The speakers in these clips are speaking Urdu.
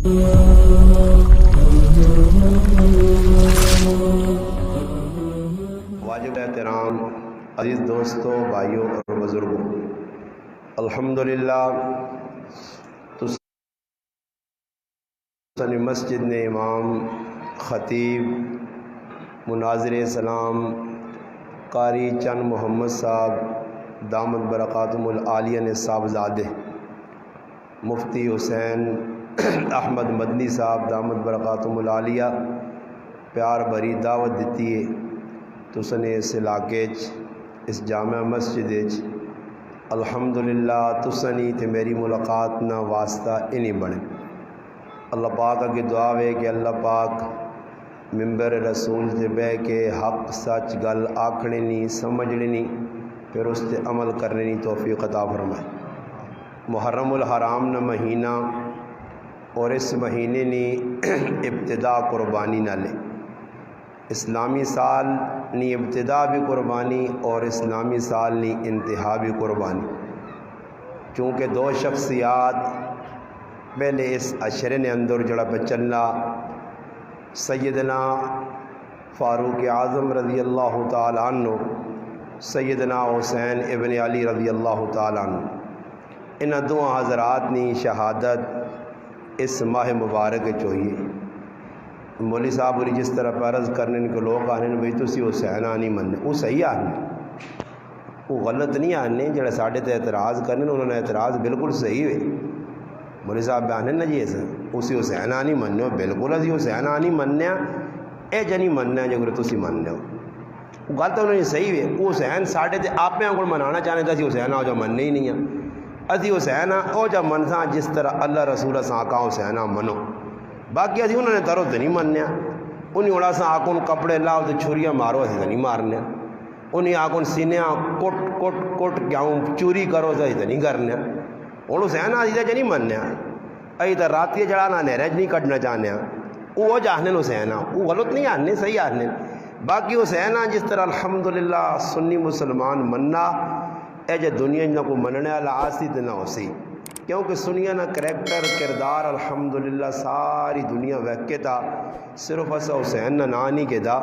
واجب احترام عزیز دوستوں، بھائیوں اور بزرگوں، الحمدللہ تسنی مسجد نے امام، خطیب، مناظر اسلام، قاری چند محمد صاحب دامت برکاتہم العالیہ نے صاحبزادے مفتی حسین احمد مدنی صاحب دامت برکاتہم العالیہ پیار بھری دعوت دیتی ہے تسنے اس علاقے اس جامع مسجد الحمدللہ تسنی تے میری ملاقات نہ واسطہ انہی بنے۔ اللہ پاک کی دعا ہے کہ اللہ پاک ممبر رسول تے بہ کے حق سچ گل آکھنے نہیں سمجھنے نہیں پھر اس تے عمل کرنے نہیں توفیق عطا فرمائے۔ محرم الحرام نہ مہینہ اور اس مہینے نے ابتدا قربانی نہ لے، اسلامی سال نی ابتدا بھی قربانی اور اسلامی سال نی انتہا بھی قربانی، چونکہ دو شخصیات پہلے اس عشرے نے اندر جڑا پہ چلنا، سیدنا فاروق اعظم رضی اللہ تعالیٰ عنہ، سیدنا حسین ابن علی رضی اللہ تعالیٰ عنہ، ان دو حضرات نے شہادت اس ماہ مبارک چوئیے۔ مولوی صاحب ہوری جس طرح عرض کرنے کو لوگ آنے بھئی تسی حسین آنی مننے، وہ صحیح آنے، وہ غلط نہیں آنے، جڑے ساڑھے تے اعتراض کرنے انہوں نے اعتراض بالکل صحیح ہوئے۔ مولوی صاحب آنے نا جی ایسا اسی حسین آنی مننے ہو، بالکل اسی حسین آنی مننے اے جنی مننے جو گرے تسی مننے ہو، وہ گل تو انہوں نے صحیح ہوئے۔ وہ حسین ساڑھے تے آپ میں کو منانا چاہنے تھا اسی حسین آؤ جو مننے ہی نہیں ہیں، اسی حسین آؤ جو منسا جس طرح اللہ رسول سا آقا حسین منو، باقی اسی انہوں نے ترو تو نہیں مننے، انہیں اڑا سا آکن کپڑے لاؤ تو چھریاں مارو اسی تو نہیں مارنے، انہیں آکن سینیاں کٹ کٹ کٹ کیاؤں چوری کرو اسی تو نہیں کرنے، انہوں حسین آسی تو نہیں مننے، اسی تو راتی جڑانا نیرج نہیں کٹنا چاہنے، وہ جاہنے حسین وہ غلط نہیں آنے، صحیح آنے۔ باقی حسین جس طرح الحمدللہ سنی مسلمان مننا اے جے دنیا نہ کو مننے والا آسی تو نہ ہوسی، کیونکہ سنیا نہ کریکٹر کردار الحمدللہ ساری دنیا ویکے تھا، صرف ایسا حسین نہ نانی کے دا،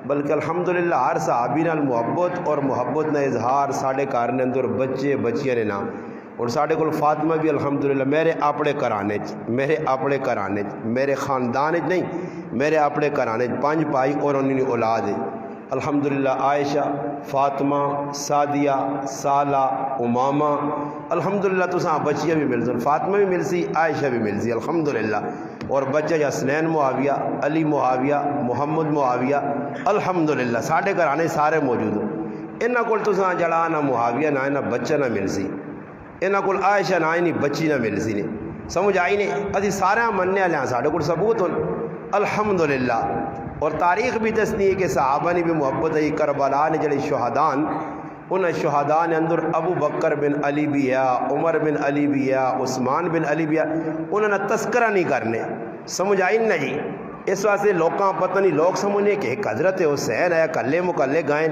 بلکہ الحمدللہ ہر صحابی نال محبت اور محبت نہ اظہار ساڑھے کارنے اندر بچے بچیاں نے نام، اور ساڑھے کو فاطمہ بھی الحمدللہ میرے اپنے کرانے میرے خاندان نہیں، میرے اپنے کرانے 5 بھائی اور انہوں نے اولاد ہے الحمدللہ، عائشہ، فاطمہ، سعدیہ، سالہ، امامہ، الحمدللہ تو ساں بچیاں بھی مل سی، فاطمہ بھی مل سی، عائشہ بھی مل سی الحمدللہ، اور بچہ حسنین معاویہ، علی معاویہ، محمد معاویہ، الحمدللہ ساڑھے گھرانے سارے موجود ہو۔ انہاں کول تو ساں جڑا نہ معاویہ نہ بچہ نہ مل سی، انہاں کول عائشہ نہ بچی نہ مل سی، سمجھ آئی نہیں، اسی سارے مننے والے ساڑھے کول ثبوت ہو الحمدللہ۔ اور تاریخ بھی دستی ہے کہ صحابہ نے بھی محبت ہے، کربلا نے جڑے شہدان، ان شہداء نے اندر ابو بکر بن علی بھی ہے، عمر بن علی بھی ہے، عثمان بن علی بھی ہے، انہوں نے تذکرہ نہیں کرنے، سمجھ آئی نہ جی۔ اس واسطے لوکاں پتہ نہیں لوگ سمجھنے کہ ایک حضرت حسین ہے کلے مکلے گائیں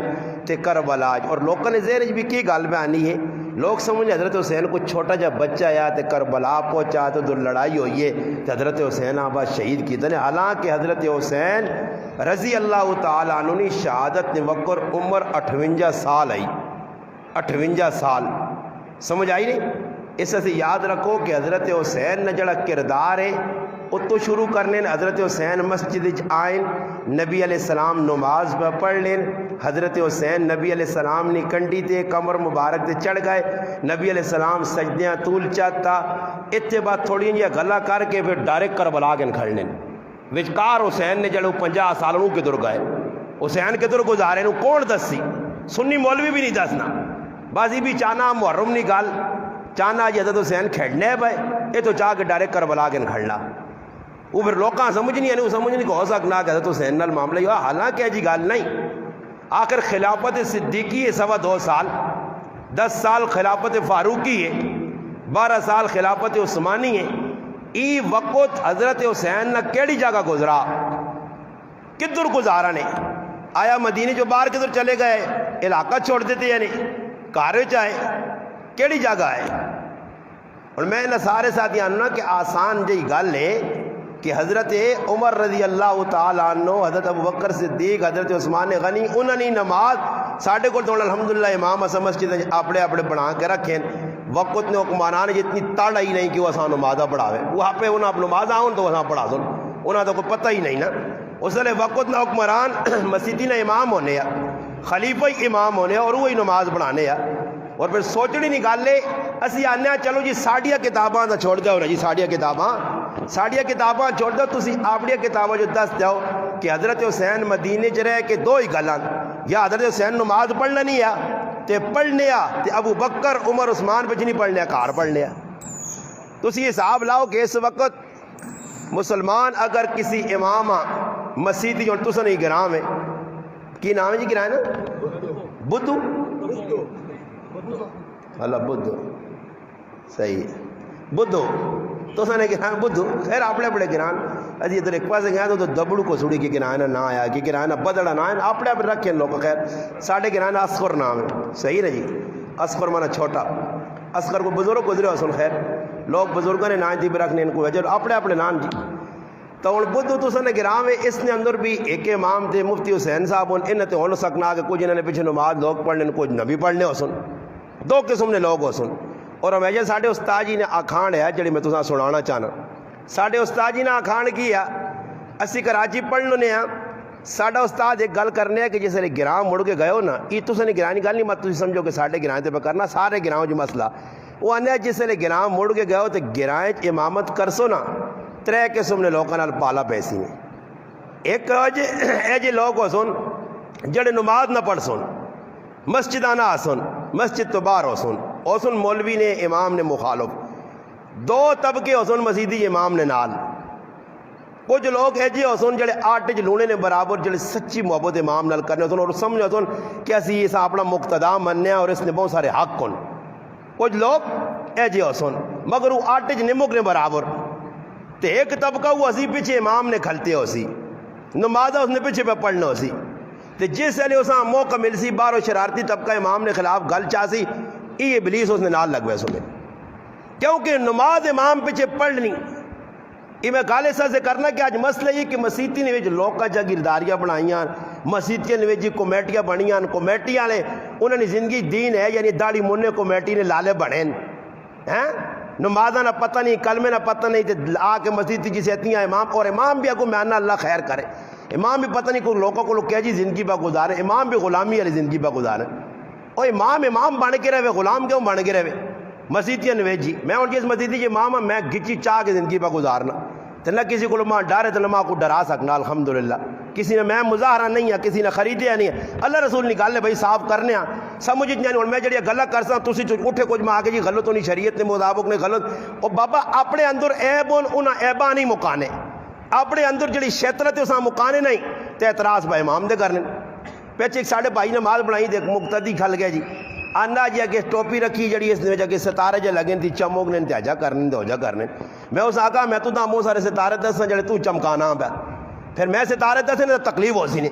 تے کربلا، اور لوگوں نے ذہن بھی کی گل بیانی ہے، لوگ سمجھے حضرت حسین کو چھوٹا جا بچہ آیا تے کربلا پہنچا تو ادھر لڑائی ہوئی ہے تے حضرت حسین آباد شہید کیتے ہیں، حالانکہ حضرت حسین رضی اللہ تعالیٰ عنہ نے شہادت نے وقت عمر 58 سال آئی، 58 سال، سمجھ آئی نہیں۔ اس سے یاد رکھو کہ حضرت حسین نے جڑا کردار ہے اتو شروع کرنے، حضرت حسین مسجد آئین، نبی علیہ السلام نماز پہ پڑھ لین، حضرت حسین نبی علیہ السلام نے کنڈی تے کمر مبارک تے چڑھ گئے، نبی علیہ السلام سجدیاں طول چاہتا، اتنے بعد تھوڑی جی گلا کر کے پھر ڈائریکٹ کربلا کے کھڑ لین، وچکار حسین نے جڑے 50 سال انہوں کدھر گئے، حسین کدھر گزارے انہوں کون دسی، سنی مولوی بھی نہیں دسنا، بازی بھی چاہنا محرم نہیں گال چاہنا جی حضرت حسین کھڑنے بھائی یہ تو چاہ کے ڈائریکٹ کربلا کے کھڑنا، وہ پھر لوگاں سمجھنی ہے وہ سمجھنی کہ ہو سکنا کہ حضرت حسین نال معاملہ ہوا، حالانکہ جی گال نہیں۔ آخر خلافت صدیقی ہے 2.25 سال، 10 سال خلافت فاروقی ہے، 12 سال خلافت عثمانی ہے، ای وقت حضرت حسین نہ کیڑی جگہ گزرا، کدھر گزارا نے، آیا مدینے جو باہر کدھر چلے گئے، علاقہ چھوڑ دیتے یعنی کارے چاہے کیڑی جگہ ہے۔ اور میں انہیں سارے ساتھی آنا کہ آسان جی گل ہے کہ حضرت عمر رضی اللہ تعالیٰ عنہ، حضرت ابوبکر صدیق، حضرت عثمان غنی، انہوں نے نماز ساڑھے کو تو الحمدللہ امام اسا مسجد اپنے اپنے بنا کے رکھیں، وقت نے حکمران جتنی تڑ ہی نہیں کہ وہ اساں نمازہ پڑھاوے، وہاں پہ انہاں نماز آؤں تو اساں پڑھا دوں، انہاں تو کوئی پتہ ہی نہیں نا۔ اس لئے وقت نہ حکمران مسجدی نہ امام ہونے یا خلیفہ امام ہونے اور وہی نماز پڑھانے یا۔ اور پھر سوچنی نہیں گل ہے، اسی آنے چلو جی ساڑیاں کتاباں دا چھوڑ دو نا جی، ساڑیاں کتاباں چھوڑ دو، تسی اپنی کتاباں جو دس دیو کہ حضرت حسین مدینے چ رہ کے دو ہی گلاں، یا حضرت حسین نماز پڑھنا نہیں آ تے پڑھنے آ تے ابو بکر عمر عثمان پہ نہیں پڑھنے آ، کار پڑھنے آ۔ تسی حساب لاؤ کہ اس وقت مسلمان اگر کسی امام مسیح جو تسا نہیں گرام ہے، کی نام ہے جی گرام ہے نا؟ بدھو، اللہ بدھو، صحیح ہے بدھو، تو سنے گران بدھو، خیر اپنے بڑے گران، اجی ادھر ایک پاسے گیا تو دبڑو کو سوڑی کی گران نہ آیا، کی گران بدڑا نہ آیا، اپنے اپنے رکھیں لوگ، خیر ساڑھے گران اصغر نام ہے، صحیح ہے جی، اصغر مانا چھوٹا، اصغر کو بزرگ گزرے حسن، خیر لوگ بزرگوں نے نام تھی بھی رکھنے ان کو وجہ اپنے اپنے نام جی۔ تو ان بدھو تو سنے گرام ہے، اس نے اندر بھی ایک امام تھے مفتی حسین صاحب، انہیں تو ہو سکنا کہ کچھ انہوں نے پیچھے نماز لوگ پڑھنے، کچھ نبی پڑھنے ہو سن، دو قسم نے لوگ ہو سن۔ اور ہمیشہ ساڑھے استاد جی نے آکھان ہے جڑی میں تساں سنانا چاہنا، ساڑھے استاد جی نے آکھان کیا، اسی کراچی پڑھنے ہیں، ساڑھا استاد ایک گل کرنے ہے کہ جس نے گرام مڑ کے گئے ہو نا، یہ تساں نے گرانی گل نہیں، مت تسی سمجھو کہ ساڑھے گرائیں تے پہ کرنا، سارے گراؤں جو مسئلہ وہ آنے جس نے گرام مڑ کے گئے ہو تو گرائیں امامت کرسو نا، ترے قسم نے لوگوں نال پالا پیسی نے، ایک اے جی لوگ ہو سن جڑے نماز نہ پڑھ سن، مسجد آنا آسن، مسجد تو باہر ہو سن مولوی نے امام نے مخالف، دو طبقے ہو سن مسیدی امام نے نال، کچھ لوگ ایجے ہو سن جڑے آٹے چ لونے نے برابر جڑے سچی محبت امام نال کرنے ہو سن اور سمجھو سن کہ اسی اسا اپنا مقتدا مننے اور اس نے بہت سارے حق کن، کچھ لوگ ایجے ہو سن مگر وہ آٹے چ نمک نے برابر، تے ایک طبقہ وہ اسی پیچھے امام نے کھلتے ہو سی، نمازہ اس نے پیچھے پہ پڑھنا ہو سی، تے جس نے اساں موقع مل سی باہر شرارتی طبقہ امام نے خلاف گل چاہ سی، یہ ابلیس اس نے نال لگوے سنے، کیونکہ نماز امام پیچھے پڑھنی، یہ میں گالے سے کرنا کہ آج مسئلہ یہ کہ مسیحی نے جو لوگ کا جاگیرداریاں بنائیاں، مسیحی نے جو کمیٹیاں بنیاں، کمیٹیاں نے انہوں نے زندگی دین ہے یعنی داڑھی مننے کمیٹی نے لالے بڑھیں ہیں، نمازہ نہ پتہ نہیں، کلمے نہ پتہ نہیں، تے آ کے مسیحی جسے اتنیاں امام، اور امام بھی اگو میں آنا اللہ خیر کرے، امام بھی پتہ نہیں کوئی لوگوں کو لوگ کیا جی زندگی پہ گزارے، امام بھی غلامی والی زندگی پہ گزارے، اور امام بن کے رہے، غلام کیوں بن کے رہے؟ مسیحی نویجی میں اور جس مسیحی امام ہے میں گچی چاہ کے زندگی پہ گزارنا، تو نہ کسی کو ماں ڈارے تو نہ ماں کو ڈرا سکنا، الحمدللہ کسی نے میں مظاہرہ نہیں ہے، کسی نے خریدیا نہیں ہے، اللہ رسول نکال لے بھائی صاف کرنے ہیں سمجھ نہیں، اور میں جڑی غلط کر سکتا تسی اٹھے کچھ میں آگے جی غلط ہونی، شریعت نے مطابق نے غلط، اور بابا اپنے اندر عیب انہاں عیباں نہیں مکانے، اپنے اندر جڑی شیطنت اساں مکانے نہیں تے اعتراض پہ امام دے کرنے۔ پیچھے ایک ساڑھے بھائی نماز بنائی دے مقتدی کھل گیا جی، آنا جی کہ ٹوپی رکھی جڑی اس نے وجہ کہ ستارے جے لگیں تھی چموک نے انتہاجہ کرنے دے ہو جا کرنے، میں اس آقا میں تو داموں سارے ستارے دسنا جڑے تو چمکانا پہ، پھر میں ستارے دسنے تو تکلیف ہو سی نے،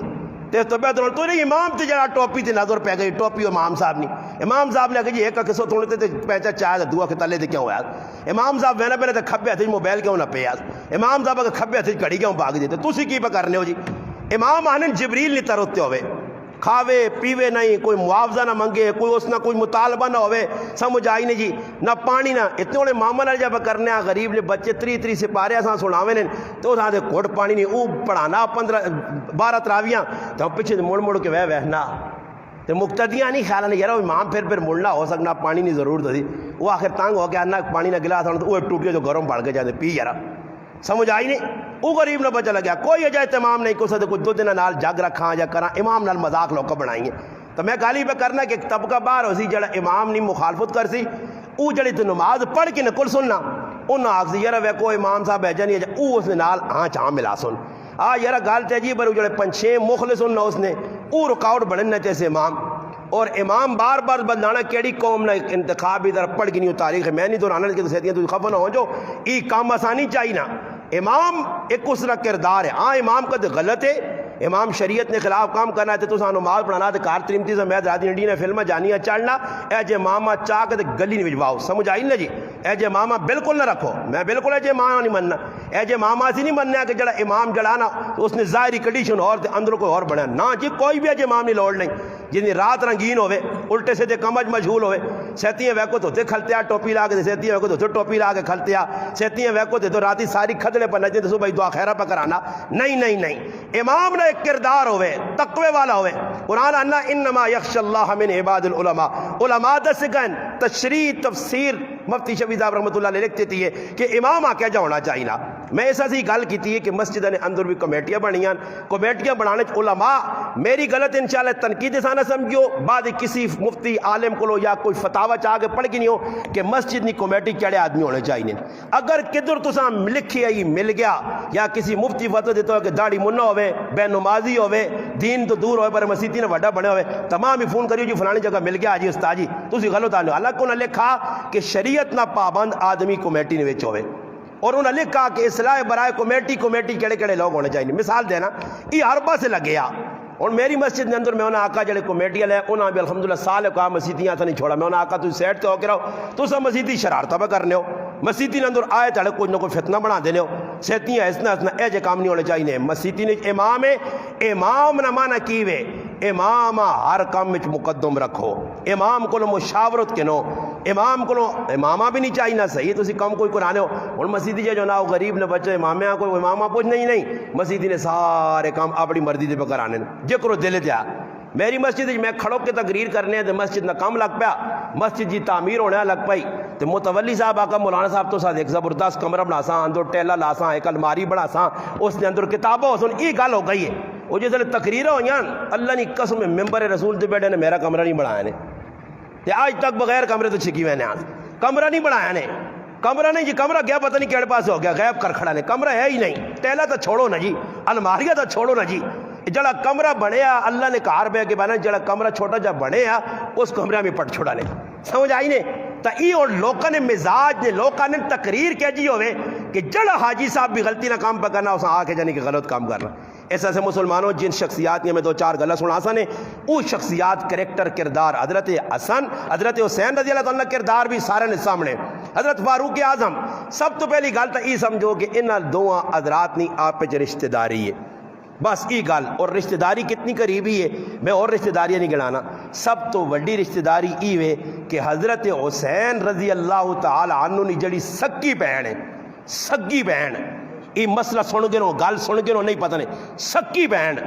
تے تو پہ تو نہیں امام تے جڑا ٹوپی تے نظر پہ گئی، ٹوپی امام صاحب نہیں، امام صاحب نے کہا جی ایک کسو تھوڑے تے پیچا چاہے دعا کے تلے تے کیوں ہویا، امام صاحب وینا پہلے تے کھبے ہتھ موبائل کیوں نہ پیا، امام صاحب اگر کھبے ہتھ گھڑی کیوں بھاگ دیتے، تسی کی پہ کرنے ہو جی؟ امام آنے جبریل نہیں ترتے ہوئے، کھاوے پیوے نہیں، کوئی معاوضہ نہ منگے، کوئی اس نہ کوئی مطالبہ نہ ہوئے، سمجھ آئی نہیں جی، نہ پانی نہ، اتنے انہیں مامن جب کرنے ہیں غریب لے بچے 3 سپارے اساں سناوے نے تو اساں دے گھٹ پانی نہیں، او پڑھانا 12 تراویاں تو پیچھے مڑ کے وے نا تو مقتدیاں نہیں خیال نہیں یار امام پھر مڑنا ہو سکنا، پانی نہیں ضرورت تھی، وہ آخر تنگ ہو گیا نہ پانی نہ گلاس ہونا تو وہ ٹوٹیا جو گرم پڑ کے جاتے پی یار، سمجھ آئی نہیں، وہ غریب نہ بچا لگیا، کوئی اجازت امام نہیں کو سکتے، کوئی دو دن نال جگ رکھاں یا کراں، امام نال مذاق لوگ بنائیں، تو میں گالی پہ کرنا کہ ایک طبقہ باہر ہو سی جڑا امام نہیں مخالفت کر سی، او جڑی تو نماز پڑھ کے نکل سننا، انہاں آخ سی یار ویکو امام صاحب ہے جانی ہے، او اس نے نال چاہ ملا سن، یار گال چاہیے پر جڑے 5-6 مخلص سننا اس نے، او رکاوٹ بڑھنا چاہیے امام، اور امام بار بار بدلانا کیڑی قوم نہ انتخاب ادھر پڑھ کے نہیں ہو تاریخ ہے، میں نہیں دہرانا کہ سیدیاں تو خفا نہ ہو جو، ای کام آسانی چاہیے نا، امام ایک اس طرح کردار ہے، امام کا تو غلط ہے، امام شریعت نے خلاف کام کرنا ہے تو سانو نماز پڑھانا ہے، کار تریمتی سے میں رات انڈی نے فلمیں جانیاں چڑھنا، اے جے ماما چاہ کے گلی نہیں بجواؤ، سمجھ آئی نا جی، اے جے ماما بالکل نہ رکھو، میں بالکل اے جے ماما نہیں مننا، اے جے امام آسی نہیں مننا کہ جڑا امام جڑا نا اس نے ظاہری کنڈیشن اور تے اندر کوئی اور بنا نا جی کوئی بھی اے جے امام نہیں لوڑ نہیں جنی رات رنگین ہوئے الٹے سے کمج مجھول ہوئے سیتیاں ویکو تو کھلتیا ٹوپی لا کے سیتیاں ویکو تو ٹوپی لا کے کھلتیا سیتیاں ویکو تو راتی ساری کھدڑے پر نجے تو بھائی دعا خیرہ پہ کرانا نہیں امام نے ایک کردار ہوئے تقوی والا ہوئے قرآن انا انما یخشى اللہ من عباد العلماء علماء دس گئن تشریح تفسیر مفتی شفیع صاحب رحمۃ اللہ علیہ لکھتے تھے کہ امام آ کے ہونا چاہیے نا میں ایسا سی گل کی تھی کہ مسجد نے اندر بھی کمیٹیاں بنیاں کمیٹیاں بنانے علماء میری غلط انشاءاللہ تنقید سے نہ سمجھو بعد کسی مفتی عالم کو یا کوئی فتاوہ چاہ کے پڑھ کے نہیں ہو کہ مسجد نی کمیٹی کیڑے آدمی ہونے چاہیے اگر کدھر تساں لکھی آئی مل گیا یا کسی مفتی فتوہ دیتا ہو کہ داڑھی منا ہوئے بے نمازی ہوئے دین تو دور ہوئے پر مسیتی نے وڈا بنے ہوئے تمام ہی فون کریو جی فلانی جگہ مل گیا جی استاد جی تسی غلط آنے اللہ کو نہ لکھا کہ شریعت نہ پابند آدمی کمیٹی نے وچ ہوئے اور انہوں نے لکھا کہ اصلاح برائے کمیٹی کیڑے کیڑے لوگ ہونے چاہیے مثال دینا یہ ہر پاسے لگ گیا اور میری مسجد کے اندر میں انہیں آقا جڑے کمیٹی والے انہوں بھی الحمدللہ سال کہا مسیتیاں تو نہیں چھوڑا میں انہیں آقا تھی سیٹ تو ہو کے رہو تو سب مسیتی شرارتہ پہ کرنے ہو مسیتی نے اندر آئے تھے کچھ نہ کوئی فتنہ بنا دینے ہو سیتیاں ایسنا اے جے کام نہیں ہونے چاہیے مسیتی نے امام ہے امام نہ مانا کیوے امام ہر کام میں مقدم رکھو امام کو مشاورت کے نو امام کو امامہ بھی نہیں چاہیے نہ صحیح تو اسی کم کوئی قرآن ہو اور مسیدی جو نا غریب نہ بچے امامہ کوئی امامہ پوچھ نہیں مسیدی نے سارے کام اپنی مرضی دے پہ کرانے جے کرو دل تیا میری مسجد میں کھڑو کے تقریر کرنے تو مسجد نہ کم لگ پیا مسجد جی تعمیر ہونے لگ پئی تو متولی صاحب آقا مولانا صاحب تو ساتھ ایک زبردست کمرہ بنا سا اندر ٹیلا لا سا ایک الماری بنا سا اس نے اندر کتابوں سن یہ گل ہو گئی ہے وہ جس تقریر ہوئی اللہ نے قسم ممبر رسول دے بیٹھے نے میرا کمرہ نہیں بنایا نے تے آج تک بغیر کمرے تو چھکی ہوئے نے آج کمرہ نہیں بنایا نے کمرہ نہیں جی کمرہ گیا پتہ نہیں کیڑے پاس ہو گیا غیب کر کھڑا نے کمرہ ہے ہی نہیں ٹیلا تو چھوڑو نا جی الماریاں تو چھوڑو نا جی جڑا کمرہ بنیا اللہ نے کار بے کے بنا جڑا کمرہ چھوٹا جا بنیا اس کمرہ میں پٹ چھوڑا نے سمجھ آئی نے تا ای اور لوکاں نے مزاج نے لوکاں نے تقریر کیا جی ہوئے کہ جڑا حاجی صاحب بھی غلطی نہ کام پہ کرنا اساں آ کے جانے کہ غلط کام کرنا ایسا سے مسلمانوں جن شخصیات نے میں دو چار گلہ سنا سا نے وہ شخصیات کریکٹر کردار حضرت حسن حضرت حسین رضی اللہ عنہ کردار بھی سارے نے سامنے حضرت فاروق اعظم سب تو پہلی گل تو یہ سمجھو کہ انہاں دوواں حضرات نہیں آپ پہ رشتہ داری ہے بس یہ گل اور رشتہ داری کتنی قریبی ہے میں اور رشتہ داریاں نہیں گنانا سب تو وڈی رشتہ داری یہ ہے کہ حضرت حسین رضی اللہ تعالی عنہ نے جڑی سکی بہن ہے سگی بہن یہ مسئلہ سن گے نو گل سن گے نو نہیں پتہ نہیں سکی بہن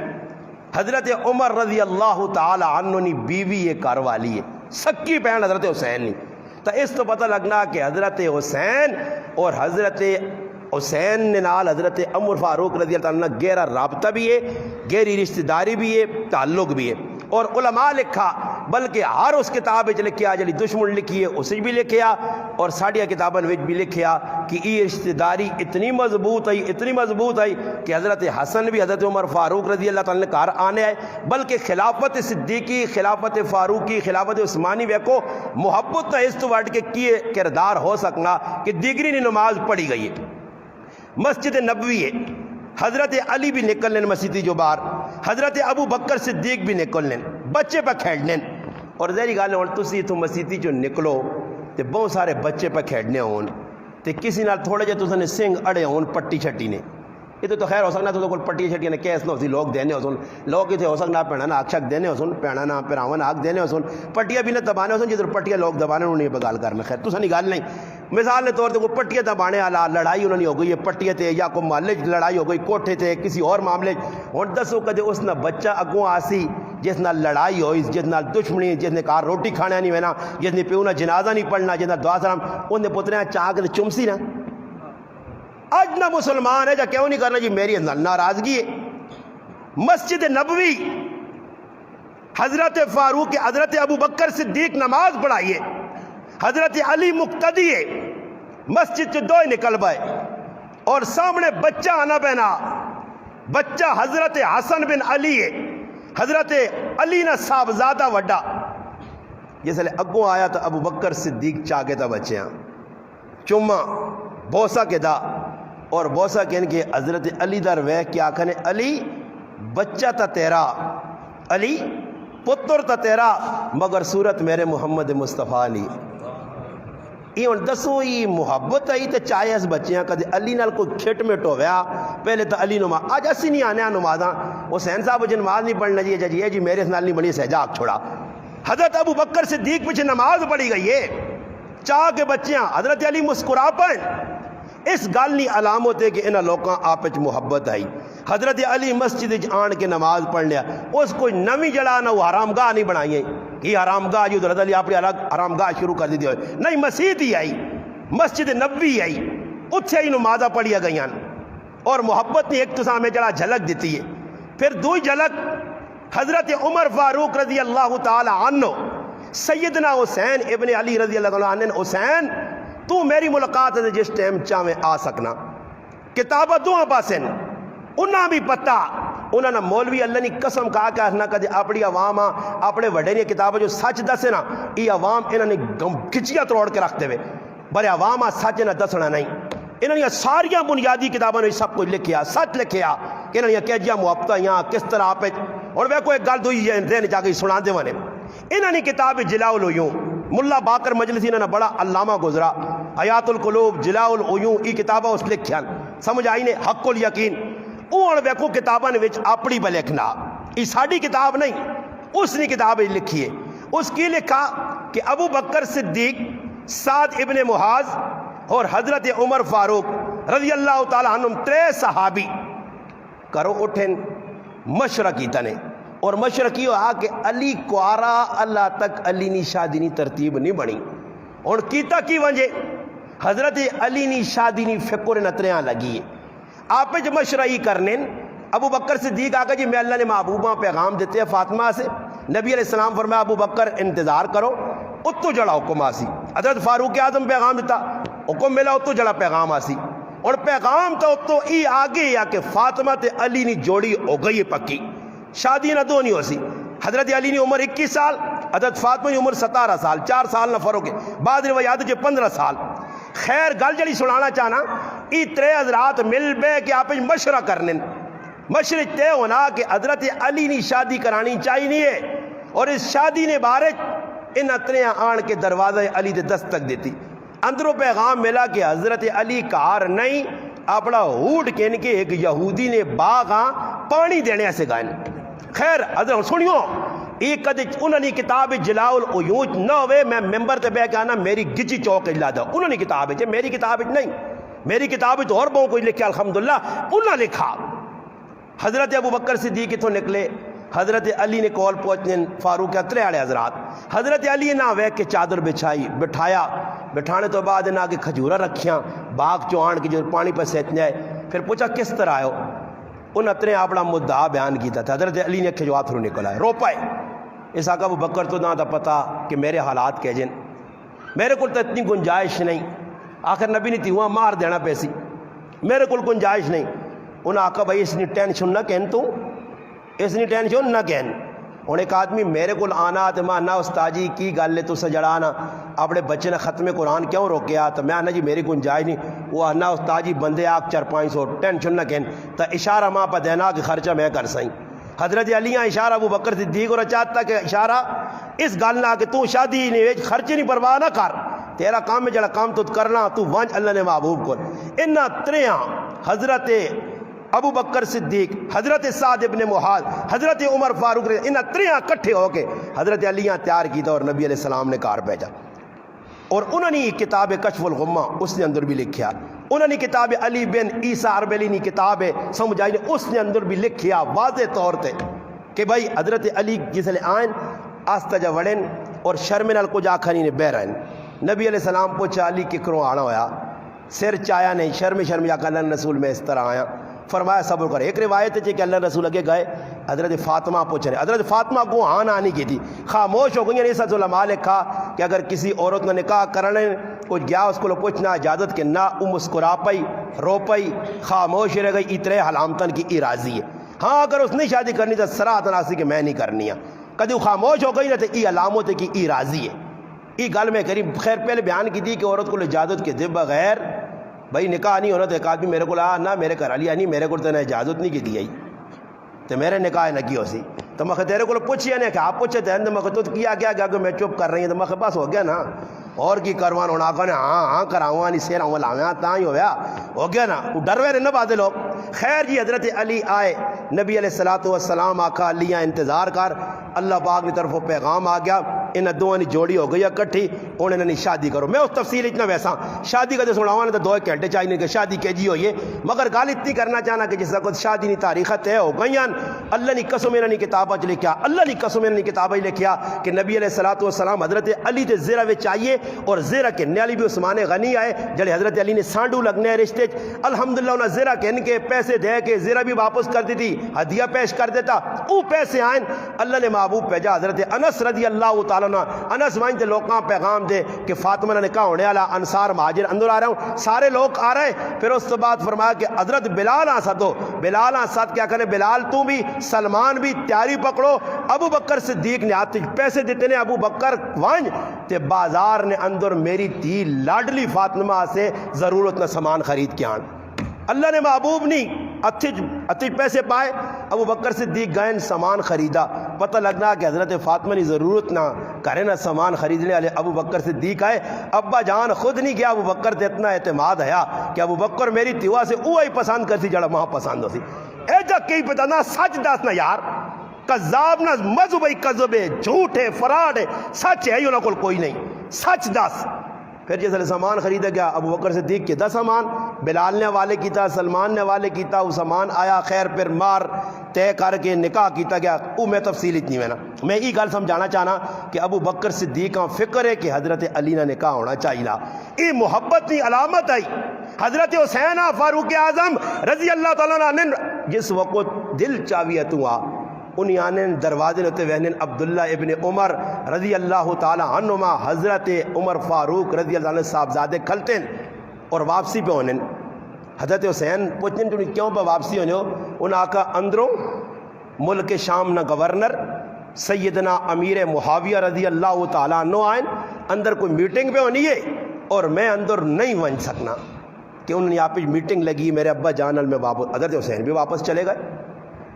حضرت عمر رضی اللہ تعالی عنہ نے بیوی یہ گھر والی ہے سکی بہن حضرت حسین نے تو اس تو پتہ لگنا کہ حضرت حسین اور حضرت حسین نے نال حضرت عمر فاروق رضی اللہ عنہ گہرا رابطہ بھی ہے گہری رشتہ داری بھی ہے تعلق بھی ہے اور علماء لکھا بلکہ ہر اس کتاب وچ لکھیا جڑی دشمن لکھی ہے اس بھی لکھیا اور ساڈیاں کتاباں وچ بھی لکھیا کہ یہ رشتہ داری اتنی مضبوط ہے کہ حضرت حسن بھی حضرت عمر فاروق رضی اللہ تعالی نے گھر آنے آئے بلکہ خلافت صدیقی خلافت فاروقی خلافت عثمانی ویکو محبت نہ اس تو وڈ کے کیے کردار ہو سکنا کہ دیگری نماز پڑھی گئی ہے مسجد نبوی ہے حضرت علی بھی نکل لیں مسجدی جو بار حضرت ابو بکر صدیق بھی نکل لیں بچے پہ کھیڑنے اور ظاہری گل ہے تسی تو مسجدی جو نکلو تے بہت سارے بچے پہ کھیڑنے ہون تے کسی نال تھوڑے جے تساں نے سنگ اڑے ہون پٹی چھٹی نے یہ تو خیر ہو سکنا تو کوئی پٹی چھٹی نے کیس نہ ہوتی لوگ دینے ہو سن لوگ اتنے ہو سکنا پینا نہ آگ شک دینے ہو سن پینا نہ پراون آگ دینے ہو سن پٹیاں بھی نہ دبانے ہو سن جدھر پٹیاں لوگ دبانے انہوں نے گال کرنا خیر تو سنی گال نہیں مثال کے طور پہ کوئی پٹیاں دبانے والا لڑائی انہوں نے ہو گئی ہے پٹیاں تے یا کوئی محلے لڑائی ہو گئی کوٹھے تے کسی اور معاملے ہوں دسو کدے اس نہ بچہ اگوں آسی جس نال لڑائی ہوئی جس نال دشمنی جس نے کار روٹی کھانا نہیں ہونا جس نے پیو نہ جنازہ نہیں پڑھنا جس نال دعا سلام انہیں پترے چاہ کے چمسی نا اج نہ مسلمان ہے جا کیوں نہیں کرنا جی میری ناراضگی ہے مسجد نبوی حضرت فاروق حضرت ابو بکر صدیق نماز پڑھائیے حضرت علی مقتدی ہے مسجد سے دو ہی نکل بائے اور سامنے بچہ آنا بہنا بچہ حضرت حسن بن علی ہے حضرت علی نہ صاحبزادہ وڈا جس لئے اگوں آیا تو ابو بکر صدیق چاہے تھا بچے ہیں چمہ بوسا کے دا اور بوسا کہنے کہ حضرت علی در وے کیا کہنے علی بچہ تا تیرا علی پتر تا تیرا مگر صورت میرے محمد مصطفیٰ علی یہ ہوں دسو یہ محبت آئی تو چاہے اس بچیاں کدے علی نال کوئی کھٹ مٹ ہویا پہلے تو علی نماز اج اسی نہیں آنے نمازاں حسین صاحب جی نماز نہیں پڑھنا جی میرے نال نہیں بنی سہجا آگ چھوڑا حضرت ابو بکر صدیق پیچھے نماز پڑھی گئی ہے چاہ کے بچیاں حضرت علی مسکرا پڑھ اس گل نہیں علامت ہے کہ انہاں لوکاں آپس محبت آئی حضرت علی مسجد آن کے نماز پڑھ لیا اس کوئی نویں جڑا نہ وہ حرام گاہ نہیں بنائی کہ حرام گاہ جو حضرت علی اپنی الگ حرام گاہ شروع کر دی ہوئے نہیں مسجد ہی آئی مسجد نبوی آئی اتھے ہی نمازاں پڑھیا گئیاں اور محبت نے ایک تو سامنے جڑا جھلک دیتی ہے پھر دوئی جھلک حضرت عمر فاروق رضی اللہ تعالی عنہ سیدنا حسین ابن علی رضی اللہ عنہ حسین تو میری ملاقات ہے جس ٹائم چاہے آ سکنا کتابہ دعا پاسن انہاں بھی پتہ انہاں نے مولوی اللہ نے قسم کہا کہ نہ کدے اپنی عوام اپنے وڈے نے کتابیں جو سچ دسے نا یہ عوام انہوں نے کھچیاں توڑ کے رکھتے ہوئے بڑے عوام سچ نہ دسنا نہیں انہوں نے ساریاں بنیادی کتابوں نے سب کچھ لکھیا سچ لکھیا کہ انہوں نے کہجیاں محبت یہاں کس طرح آپ اور وہ کوئی گل دوئی دین جا کے سنا دے وانے انہوں نے کتاب جلاء العیون ملا باقر مجلسی انہوں نے بڑا علامہ گزرا حیات القلوب جلاء العیون یہ کتابہ اس لکھیا سمجھ آئی نے حق الیقین اور ویکو کتاباں وچ اپنی پہ لکھنا یہ ساری کتاب نہیں اس نے کتاب لکھی ہے اس کی لکھا کہ ابو بکر صدیق سعد ابن معاذ اور حضرت عمر فاروق رضی اللہ تعالی عنہم 3 صحابی کرو اٹھن مشرقی تنے اور مشرقی ہوا کہ علی کوارا اللہ تک علی نی شادی نی ترتیب نہیں بنی اور کیتا کی وجہ حضرت علی نی شادی نی فکر نتریاں لگی ہے آپ جو مشرعی کرنے ابو بکر صدیق آگا جی میں اللہ نے محبوبہ پیغام دیتے ہیں فاطمہ سے نبی علیہ السلام فرمایا ابو بکر انتظار کرو اتو جڑا حکم آسی حضرت فاروق اعظم پیغام دیتا حکم ملا اتو جڑا پیغام آسی اور پیغام تو اتو ای آگے یا کہ فاطمہ تے علی نی جوڑی ہو گئی پکی شادی نہ دو نہیں ہو سی حضرت علی نی عمر 21 سال حضرت فاطمہ نی عمر 17 سال 4 سال نہ فرق ہے بعد روایات جو 15 سال خیر گل جڑی سنانا چاہنا ای 3 حضرات مل بے کہ آپ مشورہ کرنے مشرق تے ہونا کہ حضرت علی نی شادی کرانی چاہیے نہیں ہے اور اس شادی نے بارے ان اتریاں آن کے دروازہ علی دے دستک دیتی اندروں پیغام ملا کہ حضرت علی کار نہیں اپنا ہوٹ کہن کے ایک یہودی نے باغاں پانی دینے سے گائن خیر حضرت سنیو ایک کدے انہوں نے کتاب جلاء العیون نہ ہوئے میں ممبر تے بے کہنا میری گچی چوک اجلا دا انہوں نے کتاب ہے میری کتاب نہیں میری کتاب تو اور بہت کوئی لکھا الحمدللہ انہوں نے لکھا حضرت ابو بکر صدیق اتوں نکلے حضرت علی نے کول پہنچنے فاروق اترے والے حضرات حضرت علی نہ ویک کے چادر بچھائی بٹھایا بٹھانے تو بعد نہ کہ کھجورا رکھیاں باغ چوان کی جو پانی پہ سیچنے جائے پھر پوچھا کس طرح آئے ان اتنے اپنا مدعا بیان کیتا تھا حضرت علی نے کھجوات تھرو نکل آئے رو پائے اس آقا ابو بکر تو نہ تھا پتا کہ میرے حالات کہہ جن میرے کو تو اتنی گنجائش نہیں آخر نبی نے تھی ہوا مار دینا پیسی میرے کو گنجائش نہیں انہیں آقا بھائی اس نے ٹینشن نہ کہن تو اس نے ٹینشن نہ کہن ہوں ایک آدمی میرے کو آنا تو میں آنا استاد جی کی گل ہے تو سجڑانا اپنے بچے نے ختم قرآن کیوں روکیا تو میں آنا جی میری گنجائش نہیں وہ آنا استاد جی بندے آگ 4-500 ٹینشن نہ کہن تو اشارہ ماں پہ دینا کہ خرچہ میں کر سائیں حضرت علی اشارہ ابو بکر صدیق اور چاہتا کہ اشارہ اس گل نہ کہ تو شادی نہیں خرچے نہیں پرواہ نہ کر تیرا کام ہے جڑا کام تو کرنا تو ونج اللہ نے محبوب کو انہاں تریاں حضرت ابو بکر صدیق حضرت سعد ابن معاذ حضرت عمر فاروق انہاں تریاں کٹھے ہو کے حضرت علیاں تیار کیتا اور نبی علیہ السلام نے کار بھیجا اور انہوں نے کتاب کشف الغمہ اس نے اندر بھی لکھیا انہوں نے کتاب علی بن عیسیٰ عربیلی نے کتاب سمجھ آئی اس نے اندر بھی لکھیا واضح طور تے کہ بھائی حضرت علی جس لئے آئین آستہ جا وڑن اور شرمنال کو جا کھانی نے بے رہن نبی علیہ السلام پوچھا علی ککروں آنا ہویا سر چایا نہیں شرم یا کہ اللہ رسول میں اس طرح آیا فرمایا صبر کر ایک روایت ہے کہ اللہ رسول اگے گئے حضرت فاطمہ پوچھ رہے حضرت فاطمہ کو آنی کی تھی خاموش ہو گئی یعنی سچ علماء لکھا کہ اگر کسی عورت نے نکاح کرنے کچھ گیا اس کو پوچھنا اجازت کہ نہ مسکرا پئی رو پئی خاموش رہ گئی اترے حلامتن کی راضی ہے ہاں اگر اس نے شادی کرنی تو سراحت ناسی کہ میں نہیں کرنی ہے کدی خاموش ہو گئی نہ تو ای علامت ہے کہ ای راضی ہے ای گل میں کریم خیر پہلے بیان کی تھی کہ عورت کو اجازت کے دے بغیر بھائی نکاح نہیں ہونا تو ایک آدمی میرے کو نہ میرے گھر والی نہیں میرے کو تو اجازت نہیں کی دی آئی تو میرے نکاح نہ کی ہو سی تو میں تیرے کو پوچھیا نہیں کہ آپ پوچھے تھے میں تو کیا کہ میں چپ کر رہی ہوں تو میں بس ہو گیا نا اور کی کروان ہونا آقا نے ہاں کراؤں نہیں سیر ہوں لاؤں تاں ہی ہو گیا نا وہ ڈروے نہ بادے لوگ. خیر جی حضرت علی آئے, نبی علیہ الصلوۃ والسلام آقا علیہ انتظار کر, اللہ پاک کی طرف پیغام آ گیا ان دونوں کی جوڑی ہو گئی اکٹھی, انہوں نے شادی کرو. میں اس تفصیل اتنا ویسا شادی کا سناوا نے تو 2 گھنٹے چاہیے کہ شادی کے جی ہوئی ہے, مگر گل اتنی کرنا چاہنا کہ جس وقت شادی کی تاریخ طے ہو گئی ہیں, اللہ نے قسم انہوں نے کتابیں لکھیا, اللہ نے قسم انہوں نے کتابیں لکھیا کہ نبی علیہ الصلوۃ والسلام حضرت علی کے زیرہ وچ آئیے, اور زیرہ کہنے والی بھی عثمان غنی آئے جڑے حضرت علی نے سانڈو لگنے ہیں رشتے. الحمدللہ انہوں نے زیرہ کہن کے پیسے دے کے زیرہ بھی واپس کر دی تھی, ہدیہ پیش کر دیتا, وہ پیسے آئیں اللہ نے محبوب بھیجا حضرت انس رضی اللہ تعالیٰ عنہ. انس وائن تے لوکاں پیغام دے کہ فاطمہ نے نکاح ہونے والا, انصار مہاجر اندر آ رہا ہوں, سارے لوگ آ رہے. پھر اس کے بعد فرمایا کہ حضرت بلال آ سدو, بلال آ سد کیا کرے, بلال تو بھی سلمان بھی تیاری پکڑو. ابو بکر صدیق نے ہاتھ پیسے دیتے نے, ابو بکر وائن تے بازار نے اندر میری تھی لاڈلی فاطمہ سے ضرورت نہ سامان خرید کے آن. اللہ نے محبوب نہیں اتھی پیسے پائے, ابو بکر صدیق گئے سامان خریدا. پتہ لگنا کہ حضرت فاطمہ کی ضرورت نہ کرے نہ سامان خریدنے والے ابو بکر صدیق آئے. ابا جان خود نہیں گیا, ابو بکر تے اتنا اعتماد ہے کہ ابو بکر میری تیوا سے وہی پسند کرتی جڑا وہاں پسند ہوتی. اے جا کئی پتہ نہ سچ دس نہ یار, کذاب نہ مذہب کذب ہے, جھوٹ ہے, فراڈ ہے, سچ ہے انہوں کو کوئی نہیں, سچ دس. پھر جیسے سامان خریدا گیا, ابو بکر صدیق کے 10 سامان بلال نے حوالے کیتا, سلمان نے حوالے کیتا, وہ سامان آیا. خیر پھر مار طے کر کے نکاح کیتا گیا. وہ میں تفصیل اتنی میں نا میں یہ گل سمجھانا چاہنا کہ ابو بکر صدیق کا فکر ہے کہ حضرت علی نے نکاح ہونا چاہیے. یہ محبت کی علامت آئی. حضرت حسین فاروق اعظم رضی اللہ تعالیٰ عنہ جس وقت دل چاویہ تو آ انہی آنے دروازے ہوتے وہنن عبداللہ ابن عمر رضی اللہ تعالی عنہما حضرت عمر فاروق رضی اللہ عنہ صاحبزادے کھلتے اور واپسی پہ ہونے. حضرت حسین پوچھنے تو کیوں پہ واپسی ہونے ہو, انہوں آکا اندروں ملک شام نہ گورنر سیدنا امیر معاویہ رضی اللہ تعالی عنہ آئیں, اندر کوئی میٹنگ پہ ہونی ہے اور میں اندر نہیں ون سکنا کہ انہوں نے یہاں پہ میٹنگ لگی میرے ابا جان میں واپس. حضرت حسین بھی واپس چلے گئے.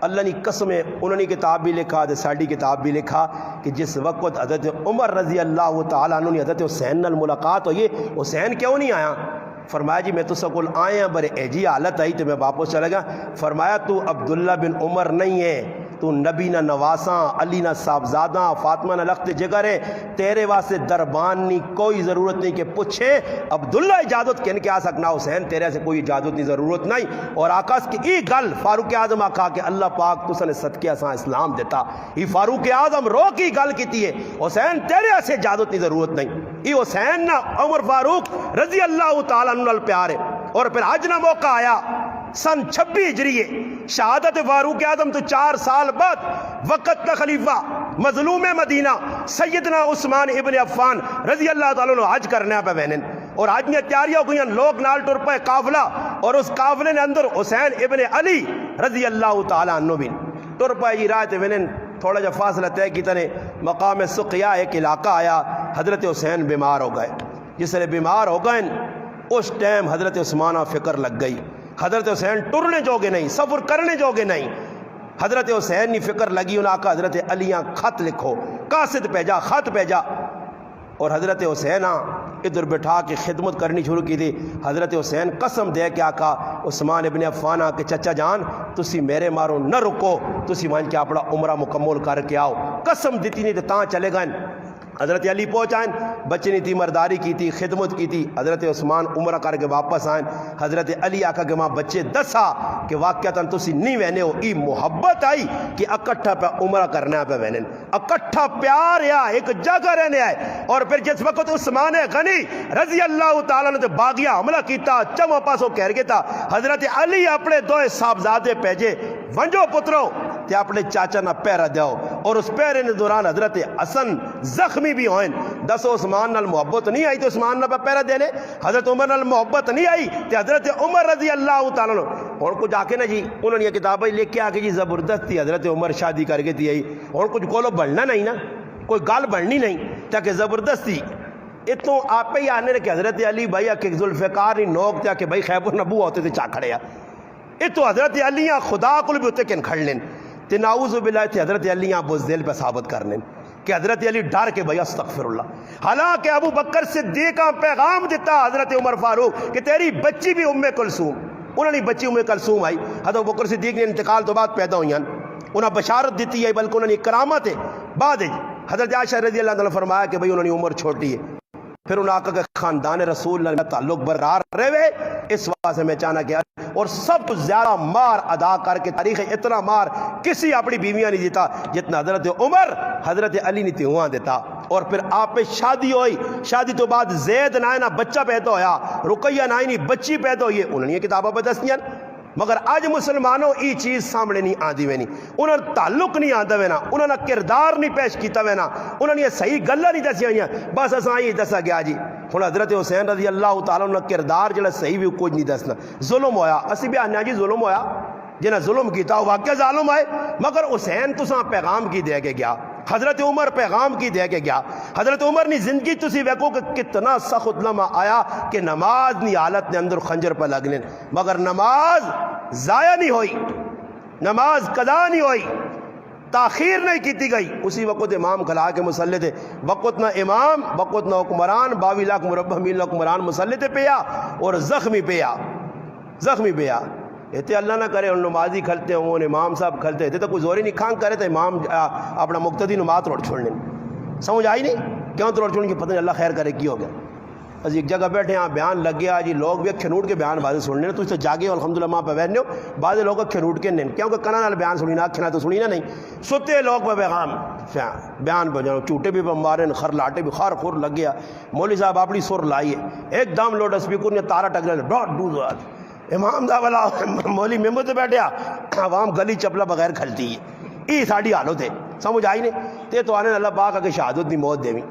اللہ نے قسم ہے انہوں نے کتاب بھی لکھا, ساڑی کتاب بھی لکھا کہ جس وقت حضرت عمر رضی اللہ تعالیٰ عنہ نے حضرت حسین نال ملاقات ہوئی, حسین کیوں نہیں آیا؟ فرمایا جی میں تو سکول آئے ہیں برے ایجی حالت آئی تو میں واپس چلا گیا. فرمایا تو عبداللہ بن عمر نہیں ہے, تو نبی نہ نواساں, علی نہ صاحبزاداں, فاطمہ نہ لخت جگر ہے, تیرے واسطے دربان نہیں, کوئی ضرورت نہیں کہ پوچھے عبداللہ اجازت کہنے کے آ سکنا, حسین تیرے سے کوئی اجازت نہیں, ضرورت نہیں. اور آقاس کی ای گل فاروق اعظم آقا کہ اللہ پاک تسنے صدقے اساں اسلام دیتا, یہ فاروق اعظم رو کی گل کیتی ہے, حسین تیرے سے اجازت نہیں, ضرورت نہیں. یہ حسین نہ عمر فاروق رضی اللہ تعالیٰ عنہ پیار ہے. اور پھر حج نہ موقع آیا سن 26 ہجری شہادت فاروق اعظم تو 4 سال بعد وقت کا خلیفہ مظلوم مدینہ سیدنا عثمان ابن عفان رضی اللہ تعالیٰ عنہ حج کرنے پہ بہنن, اور حج میں تیاریاں ہو گئی, لوگ نال ٹر پہ قافلہ, اور اس قافلے نے اندر حسین ابن علی رضی اللہ تعالیٰ عنہ بھی ٹر پہ یہ راہ تے بہنن. تھوڑا جا فاصلہ طے کی تنے مقام سقیہ ایک علاقہ آیا, حضرت حسین بیمار ہو گئے. جس نے بیمار ہو گئے اس ٹائم حضرت عثمانہ فکر لگ گئی. حضرت حسین ٹرنے جوگے نہیں, سفر کرنے جوگے نہیں. حضرت حسین نے فکر لگی, انہاں کا حضرت علیاں خط لکھو, قاصد بھیجا, خط بھیجا, اور حضرت حسین ادھر بٹھا کے خدمت کرنی شروع کی تھی. حضرت حسین قسم دے کے آقا عثمان ابن عفان کہ چچا جان تسی میرے مارو نہ رکو, تسی مان کے اپنا عمرہ مکمل کر کے آؤ. قسم دیتی نہیں تو تاں چلے گئے. حضرت علی پہنچائیں, بچے نے تیمرداری کی تھی, خدمت کی تھی. حضرت عثمان عمرہ کر کے واپس آئیں. حضرت علی آقا کہ ماں بچے دسا کہ واقعتاً تسی نہیں وہنے ہو. ای محبت آئی کہ اکٹھا پہ عمرہ کرنا پہ وہنن, اکٹھا پیار یا ایک جگہ رہنے آئے. اور پھر جس وقت عثمان غنی رضی اللہ تعالیٰ نے باغیہ حملہ کیتا, چمو پاسوں کہہ گیا تھا, حضرت علی اپنے 2 صاحبزادے پیجے, ونجو پترو تے اپنے چاچا نہ پیرا دیو. اور اس پیرے نے دوران حضرت حسن زخمی بھی ہوئیں. دسو عثمان نال محبت نہیں آئی تو عثمان نہ پیرا دینے, حضرت عمر نال محبت نہیں آئی تو حضرت عمر رضی اللہ تعالیٰ عنہ. اور کچھ آکے نا جی انہوں نے یہ کتابیں لکھ کے آکے جی زبردستی حضرت عمر شادی کر کے دی آئی. اور کچھ کولو بڑھنا نہیں نا, کوئی گال بڑھنی نہیں, تاکہ زبردستی اتوں آپ ہی آنے کہ حضرت علی بھائی کہ ذوالفقار نہیں نوک تھا کہ بھائی خیبر نبو ہوتے تھے چاہ کھڑے. اتو حضرت علیاں خدا کو بھی ہوتے کن کھڑ لیں تے نعوذ باللہ تے حضرت علیاں بزدل پہ ثابت کرنے. کہ حضرت علی ڈر کے بھائی استغفر اللہ. حالانکہ ابو بکر صدیق کا پیغام دیتا حضرت عمر فاروق کہ تیری بچی بھی ام کلثوم. انہوں نے بچی ام کلثوم آئی حضرت ابو بکر صدیق نے انتقال تو بعد پیدا ہوئی انہیں بشارت دیتی ہے بلکہ انہوں نے کرامت ہے بعد حضرت عائشہ رضی اللہ عنہ فرمایا کہ بھئی انہوں نے عمر چھوٹی ہے. پھر انہوں نے آقا کہ خاندان رسول اللہ تعلق برقرار رہے. اس واسطے میں چاہنا کیا اور سب سے زیادہ مار ادا کر کے تاریخ اتنا مار کسی اپنی بیویاں نہیں دیتا جتنا حضرت عمر حضرت علی نے تیواں دیتا. اور پھر آپ پہ شادی ہوئی, شادی تو بعد زید نائنہ بچہ پیدا ہویا, رقیہ نائنی بچی پیدا ہوئی. انہوں نے یہ کتابیں پہ دستیاں مگر آج مسلمانوں ای چیز سامنے نہیں آدھی وینی, انہوں نے تعلق نہیں آتا وینا, انہوں نے کردار نہیں پیش کیتا وینا, انہوں نے یہ صحیح گلہ نہیں دسی ہوئی بس اساں یہ دسا گیا جی. ہن حضرت حسین رضی اللہ تعالیٰ عنہ کردار جڑا صحیح بھی کچھ نہیں دسنا. ظلم ہویا اسی بھی آنے جی ظلم ہویا, جنہیں ظلم کیتا واقعہ ظالم آئے, مگر حسین تساں پیغام کی دے کے گیا, حضرت عمر پیغام کی دے کے گیا. حضرت عمر نے زندگی تسی ویکو کہ کتنا سخت لمحہ آیا کہ نماز نی حالت نے اندر خنجر پہ لگنے, مگر نماز ضائع نہیں ہوئی, نماز قضا نہیں ہوئی, تاخیر نہیں کیتی گئی. اسی وقت امام کھلا کے مسلح تھے, وقت نہ امام وقت نہ حکمران, 22 لاکھ مربع میل حکمران مسلح تھے پیا اور زخمی پیا. اتنے اللہ نہ کرے ان نمازی کھلتے ہوں امام صاحب کھلتے تھے تو کوئی زوری نہیں کھانگ کرے تو امام اپنا مقتدی نماز روڑ چھوڑنے. سمجھ آئی نہیں کیوں روڑ چھوڑنے کی پتہ نہیں اللہ خیر کرے کی ہو گیا. اسی ایک جگہ بیٹھے ہاں بیان لگ گیا جی, لوگ بھی کھنوٹ کے بیان بازے سننے تو اس سے جاگے الحمدللہ ماں پہ بیٹھنے ہو, بعض لوگ کھنوٹ کے نہیں کیونکہ کنا نال بیان سنی نہ کھنا تو سنی نہ نہیں ستے لوگ پہ پیغام بیان پہ جاؤ چوٹے بھی مارے خر لاٹے بھی خار خور لگ گیا. مولوی صاحب اپنی سر لائیے ایک دم لوڈ اسپیکر نے تارا ٹکرا ڈاٹ ڈوز امام صاحب والا مولوی ممبر سے بیٹھیا, عوام گلی چپلا بغیر کھلتی ہے. یہ ساری حالت ہے. سمجھ آئی نہیں تے تو آنے اللہ پاک کہ شہادت دی موت دیویں,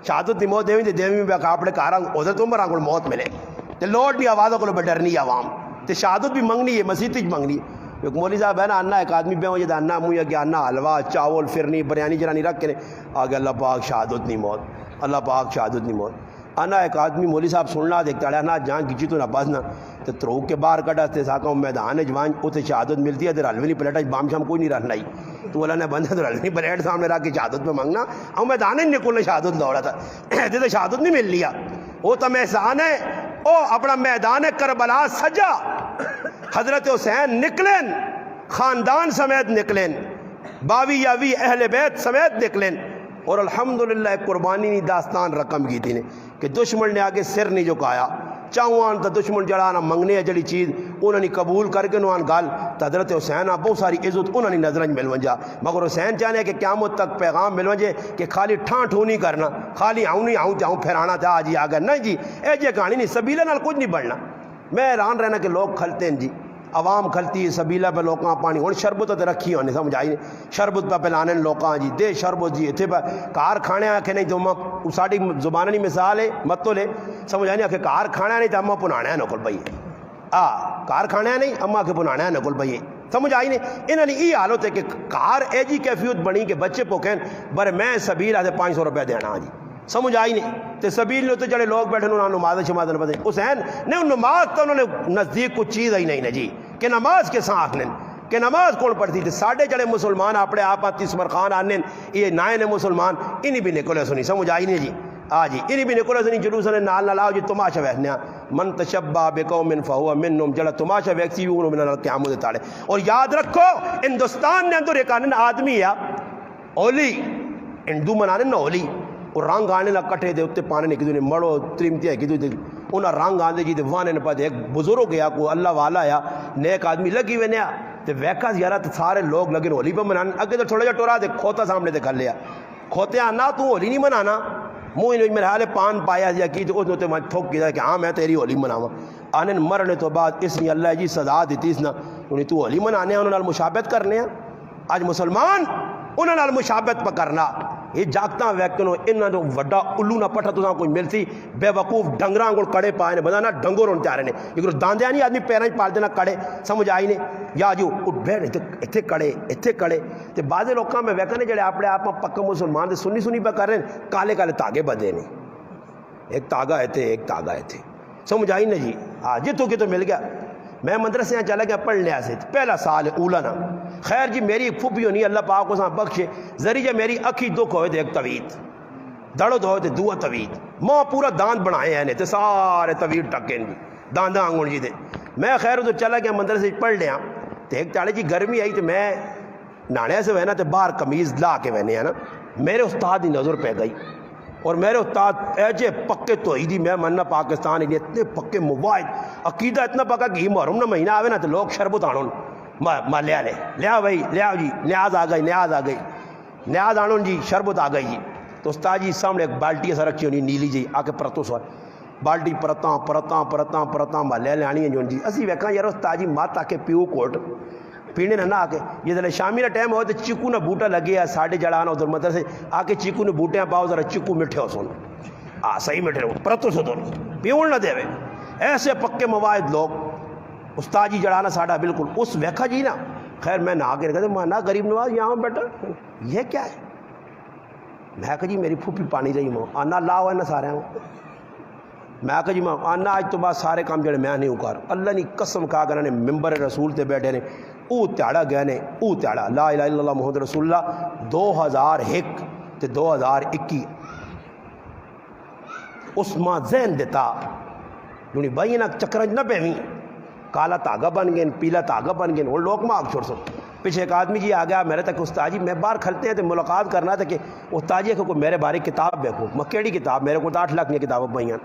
شہادت دی موت دیویں تے دیویں میں اپنے کار حضرت عمر کو موت ملے تے لوٹ نہیں آوازوں کو ڈرنی عوام تے شہادت بھی منگنی ہے, مسیح تج منگنی ہے. ایک مولوی صاحب ہے نا انا ایک آدمی پہ ہو جاتا انا منہ کہ انا حلوہ چاول فرنی بریانی جرانی رکھ کے آگے اللہ پاک شہادت نہیں موت, اللہ پاک شہادت نہیں موت. انا ایک آدمی مولوی صاحب سننا دیکھتا ہے نا جان کھچی تو نہ بسنا تو تروک کے باہر کٹا تے ساکا میدان جوان اتنے شہادت ملتی ہے. تو رلوی پلیٹا بام شام کوئی نہیں رہنا ہی تو اللہ نے بندہ تو رلوی پلیٹ سامنے رکھ کے شہادت پہ مانگنا اور میدان ہی نکلنے شہادت دوڑا تھا تو شہادت نہیں مل لیا. وہ تو احسان ہے او اپنا میدان کربلا سجا. حضرت حسین نکلیں خاندان سمیت نکلیں, 22 یا 20 اہل بیت سمیت نکلیں اور الحمدللہ ایک قربانی نہیں داستان رقم کی تھی نے کہ دشمن نے آگے سر نہیں جھکایا. چاہوان تا دشمن جڑانا منگنے ہے جڑی چیز انہوں نے قبول کر کے نوان گال تا حضرت حسین بہت ساری عزت انہوں نے نظرنج مل ونجا. مگر حسین چاہنے کہ قیامت تک پیغام مل ونجے کہ خالی ٹھان ٹھو نہیں کرنا, خالی آؤں نہیں آؤں چاہوں پھرانا تھا آج ہی آگا نہیں جی, اے جے کہانی نہیں سبیلہ نال کچھ نہیں بڑھنا. میں حیران رہنا کہ لوگ کھلتے ہیں جی, عوام کھلتی ہے سبیلہ پہ لوکاں پانی ہوں شربت تے رکھی ہونے سمجھ آئی نہیں, شربت پہ پلانے لوکاں جی دے شربت جی اتنے پہ کار کھانے آکھے نہیں تو ساڑی زبانہ نہیں مثال ہے مت تو لے سمجھ آئی نہیں آکھے کار کھانے نہیں تو اما پنانے نکل پئی کار کھانے نہیں اما کے پنانے نکل پئی سمجھ آئی نہیں. انہوں نے یہ حالت ہے کہ کار اے جی کیفیت بنی کہ بچے پوکھیں بر میں سبیل آتے 500 روپے دینا جی سمجھ آئی نہیں تے سبیل نے تو جڑے لوگ بیٹھے انہوں نے نماز شماز نہ پتہ. حسین نے ان نماز تو انہوں نے نزدیک کچھ چیز ہی نہیں نا جی کہ نماز کے ساتھ لیں کہ نماز کون پڑھتی تھی. ساڑھے جڑے مسلمان اپنے آپ تیسمر خان آنے یہ نائے نے مسلمان انہی بھی نکلے سنی سمجھ آئی نہیں جی جی انہی بھی نکلے سنی جلوس نے نال نہ لاؤ جی تماشا ویکھنے من تشبہ بقوم فہو منہم جڑا تماشا ویکسی بھی انہوں نے قیامت تاڑے. اور یاد رکھو ہندوستان نے اندر ایک آدمی ہے اولی ہندو منانے نا اولی اور رنگ آنے لگ کٹھے دے اتنے پانے نے کدھو نے مڑو تریمتی ہے کدھو دے انہاں رنگ آنے جی دے وانے نے پاتے ایک بزرگ گیا کو اللہ والا یا نیک آدمی لگی ہوئے نیا تے ویکا زیارہ تے سارے لوگ لگے ہولی پہ منانے. اگے تو تھوڑا جا ٹورا دے کھوتا سامنے دے کر لیا کھوتے آنا تو ہولی نہیں منانا منہ انہوں میرے حالے پان پایا جا کی تو اس نے تھوک کیا کہ ہاں میں تیری ہولی مناوا. آنے مرنے تو بعد اس نے اللہ جی سزا دیتی اس نے انہیں تو ہولی منانے انہوں نے مشابہت کرنے ہیں. آج مسلمان انہوں نے مشابہت پہ کرنا یہ جاگتا ویکنو انہاں جو وڈا الو نہ پٹھا تو کوئی ملتی بے وقوف ڈنگراں کو کڑے پائے نے بندہ نہ ڈنگور ہونے چاہ رہے نے لیکن داندیاں نہیں آدمی پیریں پال دینا کڑے سمجھ آئی نے یا جو بیٹھ اتھے کڑے تے بعض لوکاں میں ویکنے جڑے اپنے آپ پکا مسلمان دے سنی پہ کر رہے ہیں کالے کالے تاگے بدے نے ایک تاگا ایتھے سمجھ آئی نا جی جتوں کی تو مل گیا میں مدرسے چلا گیا پڑھنے سے پہلا سال اولا نا خیر جی میری ایک پھوپھی ہونی اللہ پاک کو سان بخشے ذری جے میری اکھی دکھ ہوئے تھے ایک طویت دڑد ہوئے تھے دو طویت ماں پورا داند بنائے ہیں تے سارے طویت ٹکے جی دانداں آنگن جی دے میں خیر ادھر چلا گیا مدرسے پڑھ لیا تو ایک چاڑے جی گرمی آئی تو میں نانے سے وہنا تو باہر قمیض لا کے وہنے ہیں نا میرے استاد کی نظر پہ گئی اور میرے استاد ایجے پکے توحیدی میں مننا پاکستان ہی اتنے پکے مواحد عقیدہ اتنا پکا کہ محرم نہ مہینہ آوے نا تو لوگ شربت آنون ما لیا لے لیا بھائی لیا جی نیاز آ گئی نیاز آنون جی شربت آ گئی جی تو استاد جی سامنے ایک بالٹی ایسا رکھی ہونی نیلی جی آ کے پرتوں سوال بالٹی پرتاں مالے لانی جو جی اسی ویکھاں یار استاد جی مات آ کے پیو کوٹ پینے نہ آ کے یہ ذرا شامی کا ٹائم ہو تو چیکو نہ بوٹا لگے ہے ساڑھے جڑانا ادھر مدر سے آ کے چیکو نے بوٹیاں پاؤ ذرا چیکو میٹھے ہو سن صحیح میٹھے ہو پرتوں سے دونوں پیون نہ دے ایسے پکے مواحد لوگ استاد جی جڑانا ساڑھا بالکل اس ویکھا جی نا خیر میں نہ آ کے کہتے مانا غریب نواز یہاں بیٹا یہ کیا ہے میں کہا جی میری پھوپھی پانی رہی ماں آنا لا ہوا نہ سارے ہوں میں کہا جی ماں آنا آج تو بعد سارے کام جڑے میں نہیں اکار اللہ نے قسم کہا کہ انہوں نے ممبر رسول تے بیٹھے نے او تیاڑا گئے نے او تیاڑا لا الہ الا اللہ محمد رسول اللہ 2001 تے 2021 اس ماں ذہن دیتا جنہی بھائی نا چکرنج نہ پیویں کالا تاگا بن گئے پیلا تاگا بن گئے اور لوگ ماں چھوڑ سو پیچھے ایک آدمی جی آ گیا میرے تک استاد جی میں باہر کھلتے ہیں تو ملاقات کرنا تھا کہ استاد جی کو میرے بارے کتاب دیکھو میں کیڑی کتاب میرے کو 8 لاکھ کتابیں پہ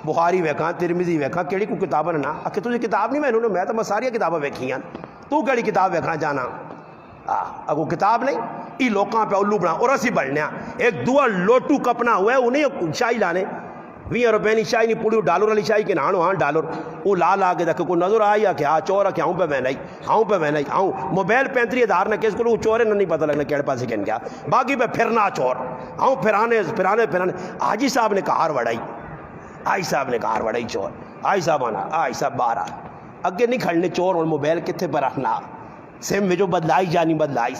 بخاری ویکھاں ترمذی ویکھاں کیڑی کو کتاب نہ کہ تجھے کتاب نہیں میں تو میں ساری کتابیں ویکھی ہیں تو کیڑی کتاب ویکھنا چاہنا اگو کتاب نہیں ای لوکاں پہ الو بنا اور اسی بڑھنے ایک دعا لوٹو کپنا ہوا ہے انہیں شاہی لانے 20 روپے نہیں شاہی نہیں پوڑی ڈالر والی شاہی کے نانو ہاں ڈالر وہ لا کے دیکھو کوئی نظر آئی کہ ہاں چور کہ آؤں پہ میں نہیں آؤں موبائل 35,000 نہ کس کو چور ہے نہیں پتہ لگنا کیڑے پاس کہن گیا باقی پہ پھرنا چور آؤں پھرانے حاجی صاحب نے کہار وڑائی آئی صاحب نے کہار وڑائی چور آئی صاحب آنا آئی صاحب باہر اگے نہیں کھڑنے چور اور موبائل کتنے پر رکھنا سم میں جو بدلائی جانی بدلائی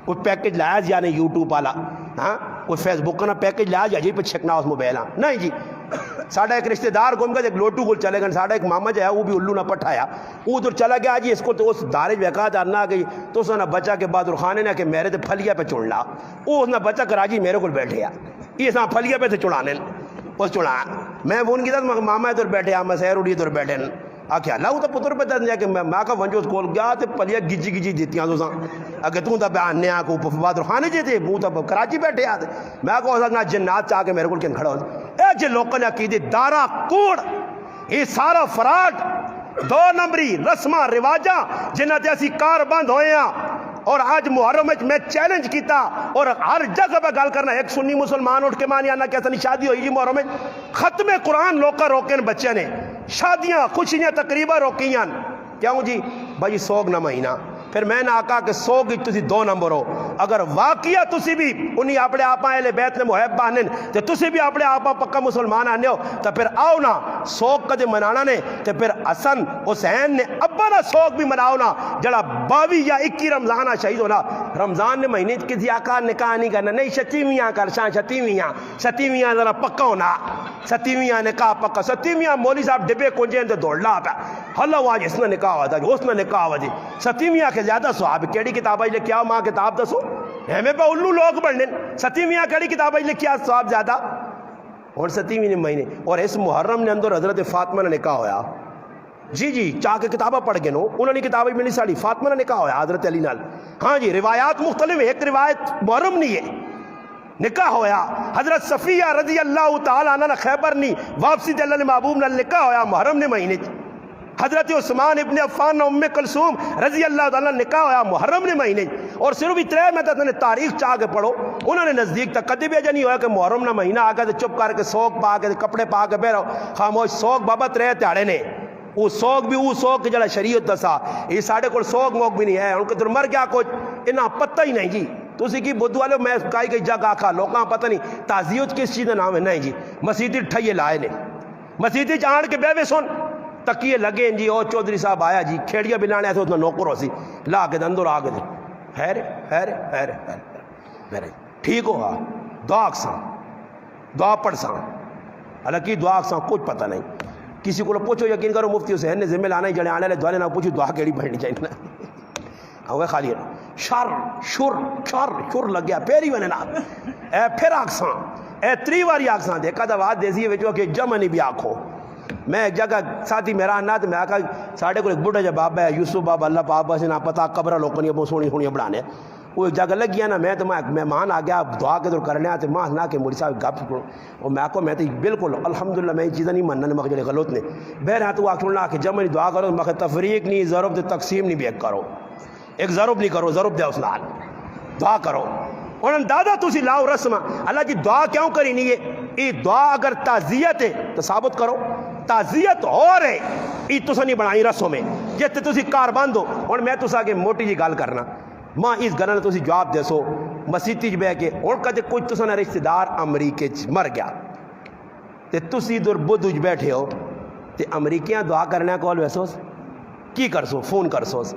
کوئی پیکج لایا جانے یوٹیوب والا ہاں کوئی فیس بک کا پیکج لایا جائے جی پہ چھکنا اس موبائل ہاں نہیں جی ساڑھا ایک رشتہ دار گم گئے ایک لوٹو کو چلے گئے ساڑھا ایک ماما جو ہے وہ بھی الو نہ پٹھایا وہ ادھر چلا گیا جی اس کو تو اس دارج ویکا دارنا کہ تو اس نے بچہ کے بعد رخانے نے کہ میرے تے پھلیا پہ چڑھنا وہ اس نے بچہ کراجی میرے کو بیٹھے یہ ساں پھلیا پہ تھے چڑھانے اس چڑھا میں فون کیا تھا ماما ادھر بیٹھے میں سیر اڑی ادھر بیٹھے آخیا لاؤ تو پتر پہ دیا کہ میں کا ونجوس کول گیا تو پلیا گجی دیتیاں تو اگر تو بیانے کو بعد رخانے جی تھے وہ تو کراچی بیٹھے آتے میں کو سکنا جنات چاہ کے میرے کو کھڑا ہو اے جی لوگوں نے عقیدے دارا کوڑ یہ سارا فراڈ 2 نمبری رسماں رواجاں جنہ تے اسی کار بند ہوئے ہیں اور آج محرم میں چیلنج کیتا اور ہر جگہ پہ گل کرنا ایک سنی مسلمان اٹھ کے مانی آنا کیسا نہیں شادی ہوئی جی محرم ختم قرآن لوکا روکے بچے نے شادیاں خوشیاں تقریبا روکیاں کیوں جی بھائی سوگ نہ مہینہ پھر میں نے آکا کہ سوگ تسی 2 نمبر ہو اگر واقعہ تسی بھی انہی اپنے آپا اہل بیت نے محب بانن تو تسی بھی اپنے آپا پکا مسلمان آنے ہو تو پھر آؤ نا سوگ کا دے منانا نے تو پھر حسن حسین نے ابا نا سوگ بھی مناؤ نا جڑا 22 یا 21 رمضان شہید ہونا رمضان نے مہینے کسی آقا نکاح نہیں کرنا نہیں 27 کر شاہ 27 ذرا پکا ہونا 27 نکاح پکا 27 مولوی صاحب ڈبے کنجے اندر دوڑ لا پہ اللہ آج اس نے نکاح ہوا تھا اس نے نکاح ہوا جی 27 کے زیادہ صحاب کیڑی کتابیں لکھ کیا ماں کتاب دسو ہمیں پہ الو لوگ پڑھنے 27 کیڑی کتابیں لکھ کیا صحاب زیادہ اور 27 مہینے اور اس محرم نے اندر حضرت فاطمہ نے نکاح ہویا جی چاہ کے کتابیں پڑھ گئے نو انہوں نے کتابیں ملی ساڑی فاطمہ نے نکاح ہویا حضرت علی نال ہاں جی روایات مختلف ایک روایت محرم نہیں ہے نکاح ہویا حضرت صفیہ رضی اللہ تعالیٰ عنہ خیبر نہیں واپسی تے اللہ نے محبوب نال نکاح ہویا محرم نے مہینے حضرت عثمان ابن عفان ام کلثوم رضی اللہ تعالیٰ نکاح ہویا محرم نے مہینے اور صرف 3 میں نے تاریخ چاہ کے پڑھو انہوں نے نزدیک تک کدی بھی نہیں ہوا کہ محرم نہ مہینہ آ کے چپ کر کے سوگ پا کے کپڑے پا کے بیرو خاموش سوگ بابا 3 تیاڑے نے وہ سوگ بھی وہ سوگ کے جڑا شریعت دسا یہ ساڑھے کو سوگ موگ بھی نہیں ہے ان کے در مر گیا کچھ انہاں پتہ ہی نہیں جی تو اسی کی بدھ والے میں کائی گئی جگہ آکھا لوگاں پتہ نہیں تعزیت کس چیز کا نام ہے نہیں جی مسیدی ٹھائیے لائے نے مسیدی چاڑ کے بے سن تکیے لگے جی او چودھری صاحب آیا جی کھیڑیا بھی لانے ایسے اتنا نوکر ہو سی لا کے اندر آ گئے خیر ٹھیک ہو ہاں دعا اکساں دعا پڑھ ساں حالانکہ دعا اکساں کچھ پتہ نہیں کسی کو پوچھو یقین کرو مفتی حسین نے ذمہ لانا ہی جڑے آنے والے دعا لینا پوچھو دعا کیڑی پڑھنی چاہیے ہوئے خالی شر شر شر شر لگ گیا پھر ہی میں نے نا اے پھر آکساں اے تری واری آکساں دیکھا دا بات دیسی ہے کہ جمع بھی آکھو میں ایک جگہ ساتھی میرا آنا تو میں آکھا ساڑھے کو ایک بڑھا جا بابا ہے یوسف بابا اللہ پاپا سے نہ پتا قبرہ لوگوں نے وہ سونی سونی بڑھانے وہ ایک جگہ لگ گیا نا میں تو مہمان آ گیا دعا کے دور کرنے آتے ماں نہ کہ موری صاحب گپ کرو اور میں کو میں تو بالکل الحمدللہ میں یہ چیزیں نہیں ماننا مگر جڑے غلط نے بہر ہاں تو آخر کہ جب میں دعا کرو مگر تفریق نہیں ضرب تقسیم نہیں بھی ایک کرو ایک ضرب نہیں کرو ضرب دے اس نال دعا کرو انہوں نے دادا تسی لاؤ رسم اللہ جی دعا کیوں کری نہیں ہے یہ دعا اگر تعزیت ہے تو ثابت کرو تعزیت ہو رہے یہ تسا نہیں بنائی رسوں میں جتے تسی کار بند ہو اور میں تسا کے موٹی جی گال کرنا ماں اس گل نے تسی جواب دے سو مسیتی چ بہ کے اور کدے کچھ تسا نے رشتہ دار امریکے چ مر گیا تے تسی ادھر بدھ وچ بیٹھے ہو تے امریکیاں دعا کرنے کول ویسوس کی کرسو فون کرسوس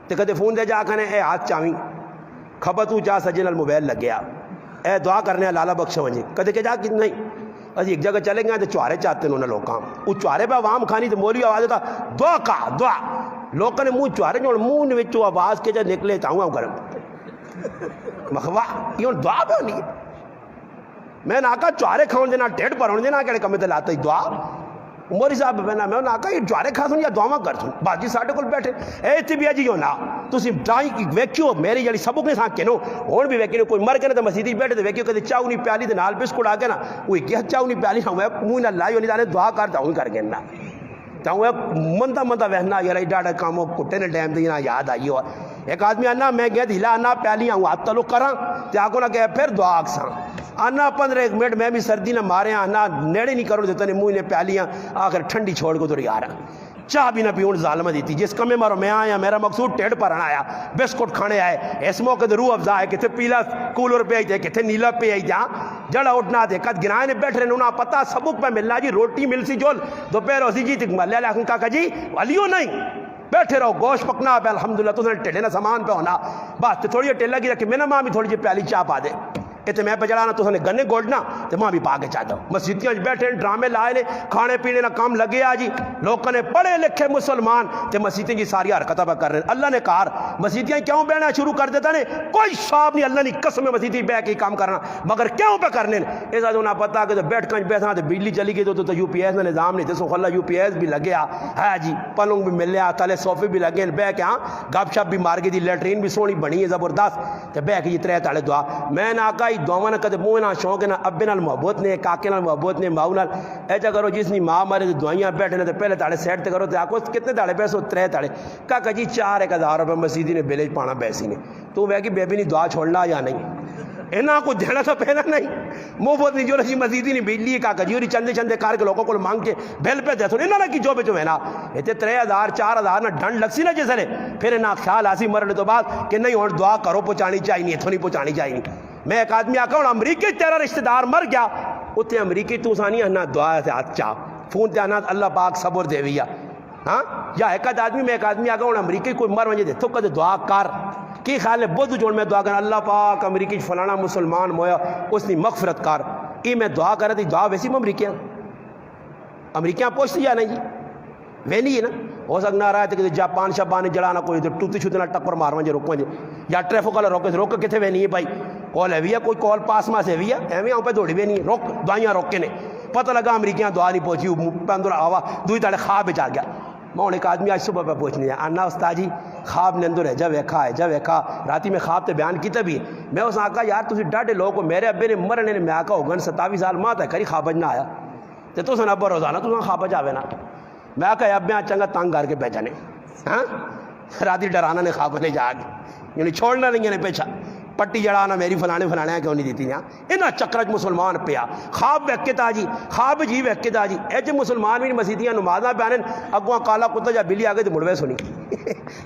تے کدے فون دے جا کنے اے ہاتھ چاویں خبر تو جا سجے نال موبائل لگیا اے دعا کرنے لالا بخش ونجے کدے کہ جا کہ نہیں اسی ایک جگہ چلیں گے تے چوارے چاہتے ہیں انہاں لوکاں او چوارے پہ عوام کھانی تے مولوی آواز دیتا دعا کا دعا لوکاں نے منہ چوارے جو منہ وچوں آواز کے جا نکلے چاہوں گا مخوا یہ دعا پہ ہونی ہے میں نے آکا چوارے کھاؤں دینا ٹیڑ پر ہونے دینا کہڑے کمے تے لاتا ہی دعا موری صاحب بہنا میں آکا یہ جوارے کھا سن یا دعا کر سن باجی ساڑھے کل بیٹھے اے تی بیا جی ہونا تسی ڈائی کی ویکیو میری جڑی سبق نے سان کینو اور بھی ویکیو کوئی مر کے نہ تے مسجد بیٹھے تے ویکیو کدے چاؤ نہیں پیالی تے نال بسکٹ آ کے نا وہ کیا چاؤ نہیں پیالی ہوں منہ نہ لائی ہونی جانے دعا کر جاؤں کر کے نا چاہوں مندا مندا وہنا یار ڈاڑا کامو کٹے نے ٹائم تے یاد آئی ہو ایک آدمی آنا میں گیا ہلا آنا پیالی آؤں ہاتھ تعلق کراں تے آگو نہ کہ پھر دعا آکساں آنا 15 منٹ میں بھی سردی نہ مارے آنا نیڑے نہیں کرو دیتا نے منہ نے پیالیاں آخر ٹھنڈی چھوڑ کو تو رہا رہا چاہ بھی نہ پیون ظالمہ دیتی جس کمے مارو میں آیا میرا مقصود ٹیڑ پر آیا بسکٹ کھانے آئے اس موقع دے روح افزا ہے کتے پیلا کولر پہ آئی تھے کتے نیلا پہ آئی جہاں جڑا اٹھنا دے کت گرائے نے بیٹھ رہے انہاں پتہ سبق پہ ملنا جی روٹی مل سی جول دوپہر ہو سی جی تک ملے لیکن کہا جی والیو نہیں بیٹھے رہو گوشت پکنا پہ الحمدللہ تو نے ٹیڑے نہ سامان پہ ہونا بس تھوڑی ٹیلا کی رکھی میں نہ ماں بھی تھوڑی جی پیالی چاہ پا دے تے میں پہ چڑھانا تو نے گنے گولڈنا تے ماں بھی پا کے چاہتا ہوں مسجدیاں بیٹھے ڈرامے لائے نے کھانے پینے نہ کام لگے آ جی لوگوں نے پڑھے لکھے مسلمان تے مسجدیں جی ساری حرکتیں پہ کر رہے ہیں اللہ نے کہا مسجدیاں کیوں بہنا شروع کر دیتا نے کوئی صاحب نہیں اللہ نے قسم مسجدی بہ کے کام کرنا مگر کیوں پہ کرنے ایسا جو نہ پتا کہ بیٹھ کر بیٹھنا تو بجلی چلی گئی تو یو پی ایس میں نظام نہیں تھے سو اللہ یو پی ایس بھی لگیا ہے جی پلنگ بھی مل لیا تلے صوفے بھی لگے بہ کے ہاں گپ شپ بھی مار گئی تھی لیٹرین بھی سونی بنی ہے زبردست تے بہ کے جی ترے تالے دعا میں نہ آقا ہی دعاواں نہ کدے منہ نہ شوق نہ ابے نال محبت نے کاکے نال محبت نے ماؤ نال ایسا کرو جس نے ماں مارے دعائیاں بیٹھے نے تو پہلے تاڑے سیٹ تے کرو تے آکو کتنے تاڑے پیسو ترے تاڑے کاکا جی 4,000 روپے مسیدی نے بیلے پانا بیسی نے تو وہ کہ بیبی نے دعا چھوڑنا یا نہیں انہاں کو دینا تو پہنا نہیں مفت نہیں جو رسی مسیدی نے بجلی ہے کاکا جی اور چندے چندے کار کے لوگوں کو مانگ کے بیل پہ دے سو انہاں نے کی جو بچو ہے نا ایتے 3,000 4,000 نہ ڈھنڈ لگ سی نا جیسے نے پھر انہاں خیال آسی مرنے تو بعد کہ نہیں اور دعا کرو پہنچانی چاہیے نہیں اتھو نہیں پہنچانی چاہیے میں ایک آدمی آکا ہوں امریکی تیرا رشتہ دار مر گیا اتنے امریکی تو سانی ہنا دعا سے ہاتھ چاہ فون تے آنا اللہ پاک صبر دے ویا ہاں یا ایک آدمی میں ایک آدمی آکا ہوں امریکی کوئی مر ونجے دے تو کدے دعا کر کی خیال ہے بدھ جوڑ میں دعا کرنا اللہ پاک امریکی فلانا مسلمان مویا اس نے مغفرت کر ای میں دعا کر رہا تھی دعا ویسی میں امریکیاں پوچھتی یا نہیں جی وہ نہیں ہے نا ہو سکنا رہا ہے کہ جاپان شاپان جڑانا کوئی ٹوتی چھوتے ٹکر مار ونجے روکوں جے یا ٹریفک والا روکے روک کتنے وہ نہیں ہے بھائی کال ہے بھی ہے کوئی کال پاس ماں سے بھی ہے ایویں آؤں پہ دوڑی بھی نہیں روک دعائیاں روک کے نے پتہ لگا امریکیاں دعا نہیں پہنچی پندر آوا دوئی تاڑے خواب چاہ گیا میں ایک آدمی آج صبح پہ پوچھنے جا آنا استاد جی خواب نے اندر ہے جب ویکھا راتی میں خواب تے بیان کیتا بھی میں اس آکا یار تسی ڈاڈے لوگ کو میرے ابے نے مرنے نے میں آکا ہوگن 27 سال ماں تے کری خواب نہ آیا تے تو سن ابا روزانہ تو خواب جاوے نا میں آکا ابے چنگا تنگ کر کے پہچانے ہاں راتی ڈرانا نے خواب نے جا کے یعنی چھوڑنا نہیں نے پیچھا پٹی جڑانا میری فلانے کیوں نہیں دیتی یہاں چکرچ مسلمان پیا خواب ویک کے تا جی خواب جی ویک کے تا جی ایچ مسلمان بھی مسیدیاں نمازاں پیانے اگواں کالا کتا جا بلی آگے تو مڑوے سنی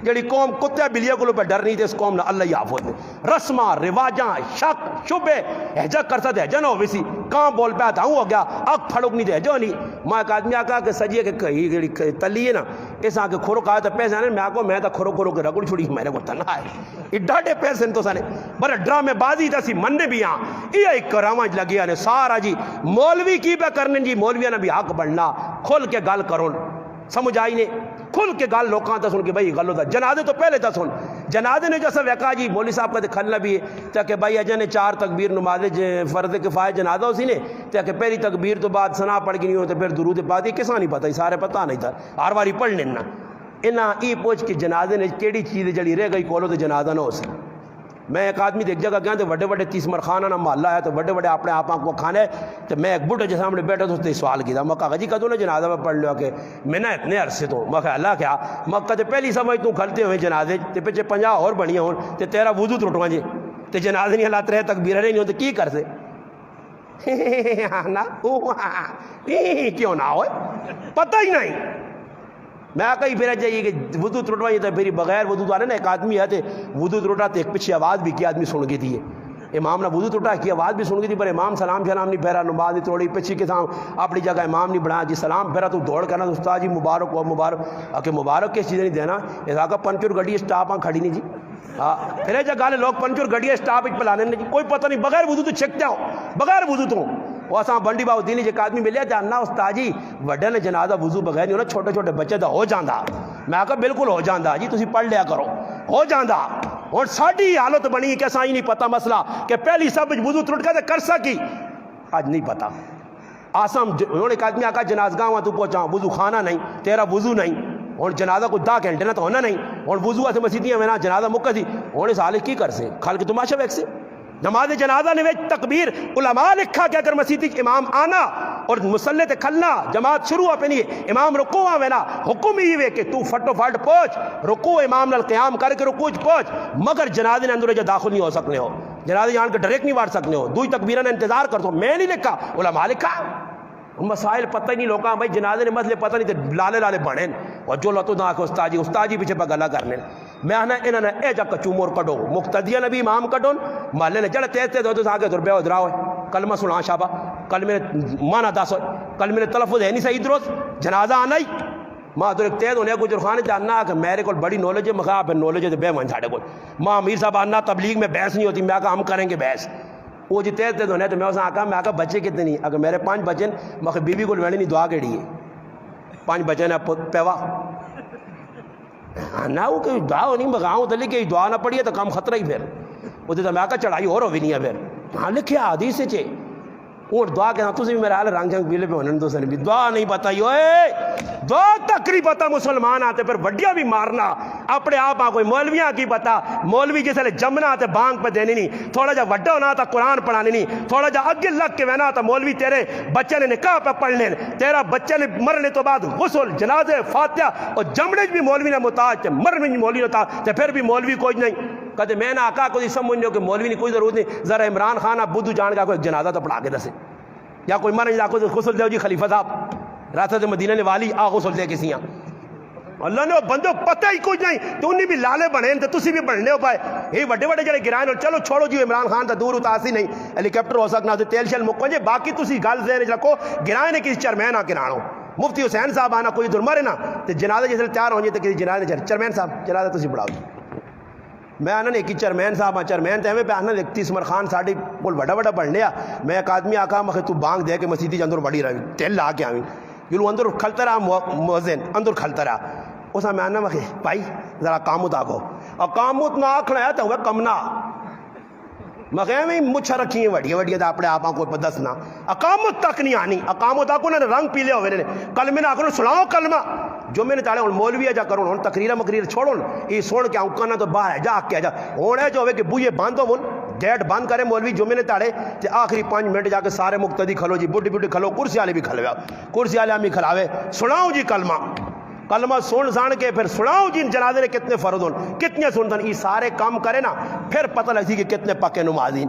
جڑی قوم کتے بلیے کو پہ ڈر نہیں تھے اس قوم نہ اللہ یافوت نے رسماں رواجاں شک شبے ہجا کرتا تھے ہجا نہ ہو سی کہاں بول پیا تھا ہو گیا اگ پھڑک نہیں تھے ہجو نہیں میں ایک آدمی آکا کہ سجیے کہ کہی جڑی تلی ہے نا اس آگے کھورو کہا تو پیسے آنے میں آکو میں تا کھورو کھورو کے رگڑ چھوڑی میرے کو تنہا ہے یہ ڈاٹے پیسے تو سانے برا ڈرامے بازی تا سی مننے بھی ہاں یہ ایک کرامج لگی آنے سارا جی مولوی کی بے کرنے جی مولویاں نے بھی حق بڑھنا کھل کے گال کرون سمجھ آئی نے کھل کے گال لوکاں تا سن کہ بھائی غلط تھا جنازے تو پہلے تا سن جنازے نے جیسا ویکا جی مولوی صاحب کا کھلنا بھی ہے تاکہ بھائی اجا نے 4 تکبیر نماز فرض کفایہ جنازہ اسی نے تاکہ پہلی تکبیر تو بعد ثنا پڑھ کے نہیں ہوتے پھر درود پاک یہ کسا نہیں پتہ سارے پتہ نہیں تھا ہر واری پڑھنے نا انہاں ای پوچھ کے جنازے نے کیڑی چیز جڑی رہ گئی کولو تو جنازہ نہ ہو سی میں ایک آدمی ایک جگہ گیا تو بڑے بڑے 30 مرخانہ نہ محلہ ہے تو بڑے بڑے اپنے آپ کو کھانے تو میں ایک بڈھے جیسے سامنے بیٹھا تو اس نے سوال کیا میں کہا جی کدوں نے جنازہ میں پڑھ لیا کہ میں نے اتنے عرصے تو میں کہا اللہ کیا میں کہتے پہلی سمجھ تو کھلتے ہوئے جنازے تے پیچھے 50 اور بڑھیاں ہوں تے تیرا وضو ٹوٹواں جی تے جنازے نہیں حالات رہے تکبیر نہیں ہوں تو کی کر سے کیوں نہ ہوئے پتہ ہی نہیں میں کہیں پھر چاہیے کہ وضو ٹوٹوائی تو پھر بغیر وضو تو آنے نا ایک آدمی ہے تو وضو ٹوٹا تو ایک پیچھے آواز بھی کی آدمی سن گئی تھی امام نے وضو ٹوٹا کی آواز بھی سن گئی تھی پر امام سلام نہیں پھیرا نماز نہیں توڑی پیچھے کے سام اپنی جگہ امام نہیں بڑھا جی سلام پھیرا تو دوڑ کرنا استاد جی مبارک ہو مبارک کہ مبارک کس چیزیں نہیں دینا ایسا کہ پنچور گڈی اسٹاپ کھڑی نہیں جی ہاں پھر جگہ گالے لوگ پنچور گڈی اسٹاپ پلانے نہیں جی کوئی پتہ نہیں بغیر وضو تو چھکتے ہو بغیر وضو تو وہ اساں بنڈی باؤ دینی ایک آدمی ملیا جاننا استاد جی وڈے نے جنازہ وضو بغیر نہیں ہونا چھوٹے چھوٹے بچے دا ہو جاندا میں کہا بالکل ہو جاندا جی تسی پڑھ لیا کرو ہو جاندا اور ساڈی حالت بنی کہ اساں ہی نہیں پتہ مسئلہ کہ پہلی سب وضو ٹوٹ کے کر سکی آج نہیں پتہ آسام انہوں نے ایک آدمی آکا جنازگاہ وہاں تو پہنچا وضو خانہ نہیں تیرا وضو نہیں اور جنازہ کو 10 گھنٹے نہ تو ہونا نہیں اور وضو ایسے مسیدیاں میں نا جنازہ مکہ سی اور اس حالت کی کر سے کھال کے تماشا ویک سے نماز جنازہ نے ویچ تکبیر علماء لکھا کہ اگر مسیدی امام آنا اور مسلح تے کھلنا جماعت شروع پہ نہیں امام رکوع آوے نا حکم ہی وے کہ تو فٹو فٹ پہنچ رکوع امام نال قیام کر کے رکوع پہنچ مگر جنازے نے اندر جا داخل نہیں ہو سکنے ہو جنازے جان کے ڈائریکٹ نہیں وار سکنے ہو دوئی تکبیرہ نے انتظار کر دو میں نہیں لکھا علماء لکھا مسائل پتہ ہی نہیں لوگاں بھائی جنازے نے مسئلے پتہ نہیں تے لالے لالے بڑھیں اور جو لتو دا کہ استاد جی پیچھے پہ گلا کرنے میں آنا انہوں نے اے جا کچو مور کڈو مقتدیہ نبی امام کڈون محلے نے چلے تیز تیز ہوتے آگے دور بے ادرا ہوئے کلمہ سنا شابہ کلمہ مانا دس ہوئے کلمہ تلفظ ہے نہیں صحیح درست جنازہ آنا ہی ماں تو ایک تیز ہونے کو جرخانے جاننا کہ میرے کو بڑی نالج ہے مخواہ پھر نالج ہے تو بے من ساڑے کو ماں امیر صاحب آنا تبلیغ میں بحث نہیں ہوتی میں کہا ہم کریں گے بحث وہ جی تیز تیز ہونے تو میں اسے آکا میں آکا بچے کتنے نہیں اگر میرے 5 بچے میں بیوی کو لوڑی نہیں دعا کیڑی ہے 5 بچے نے پیوا نہ وہ کہ دعا ہو نہیں مگاؤں تو لکھے دعا نہ پڑی ہے تو کام خطرہ ہی پھر وہ تو میں آکا چڑھائی اور ہو بھی نہیں ہے پھر ہاں لکھے حدیث سے چھے اور دعا کہنا تو سے بھی میرے حال رنگ جنگ بیلے پہ ہونے تو سنے بھی دعا نہیں بتائی ہوئے دعا تک نہیں پتا مسلمان آتے پھر وڈیا بھی مارنا اپنے آپ کوئی مولویاں کی پتا مولوی جیسے لے جمنا آتے بانگ پہ دینے نہیں تھوڑا جا وڈا ہونا آتا قرآن پڑھانے نہیں تھوڑا جا اگل لگ کے وینا آتا مولوی تیرے بچے نے نکاح پہ پڑھنے تیرا بچے نے مرنے تو بعد غسل جنازے فاتحہ اور جمنے بھی مولوی نے محتاج مرنے بھی مولوی نے تھا پھر بھی مولوی کوئی نہیں کہتے میں نے آقا کو سمجھو کہ مولوی نے کوئی ضرورت نہیں ذرا عمران خان آپ بدھو جان کا کوئی جنازہ تو پڑھا کے دسے یا کوئی مرن جا کو غسل دے جی خلیفہ صاحب راست مدینہ نے والی آ غسل دے کسی اللہ نے بندو پتہ ہی کچھ نہیں تو انہیں بھی لالے بنے تو تسی بھی بڑھنے ہو پائے یہ بڑے بڑے جڑے گرائن چلو چھوڑو جی عمران خان تا دور اتاسی نہیں ہیلی کاپٹر ہو سکنا تو تیل شل مکو جی باقی تسی گل ذہن رکھو گرائن نے کسی چرمین آ کے نانو مفتی حسین صاحب آنا کوئی دور مرے نا تو جنازے جیسے تیار ہو جائے تو کسی جنازے چرمین صاحب جنازہ تسی بڑھاؤ جی میں آنا نہیں کہ چرمین صاحب چرمین تے ہمیں پہ آنا 31 مرخان ساڑھی بول بڑا بڑا بڑھ لیا میں ایک آدمی آکا مخے تو بانگ دے کے مسیدی اندر بڑی رہی تیل لا کے آئیں یلو اندر کھلتا رہا موزن اندر کھلتا رہا اسا میں آنا مخے بھائی ذرا کامت آکو اور کامت نہ آکھنا ہے تو ہوئے کمنا مخے میں مچھا رکھی ہیں وڈیا دا اپنے آپاں کو دسنا اقامت تک نہیں آنی اقامت آکو نے رنگ پیلے ہوئے نے کلمہ نہ آکو سناؤ کلمہ جو میں نے تاڑے ہوں مولوی جا کروں ہوں تقریرہ مقریر چھوڑوں یہ سوڑ کے آؤں تو باہر ہے جا کے جا ہونے جو ہوئے کہ بوئے باندھو من گیٹ بند کرے مولوی جو میں نے تاڑے تے آخری 5 منٹ جا کے سارے مقتدی کھلو جی بڑی کھلو کرسی والے بھی کھلویا کرسی والے ہمیں کھلاوے سناؤ جی کلمہ سن سان کے پھر سناؤ جی جنازے نے کتنے فرض ہوں کتنے سنتن یہ سارے کام کرے نا پھر پتہ لگتی کہ کتنے پکے نمازین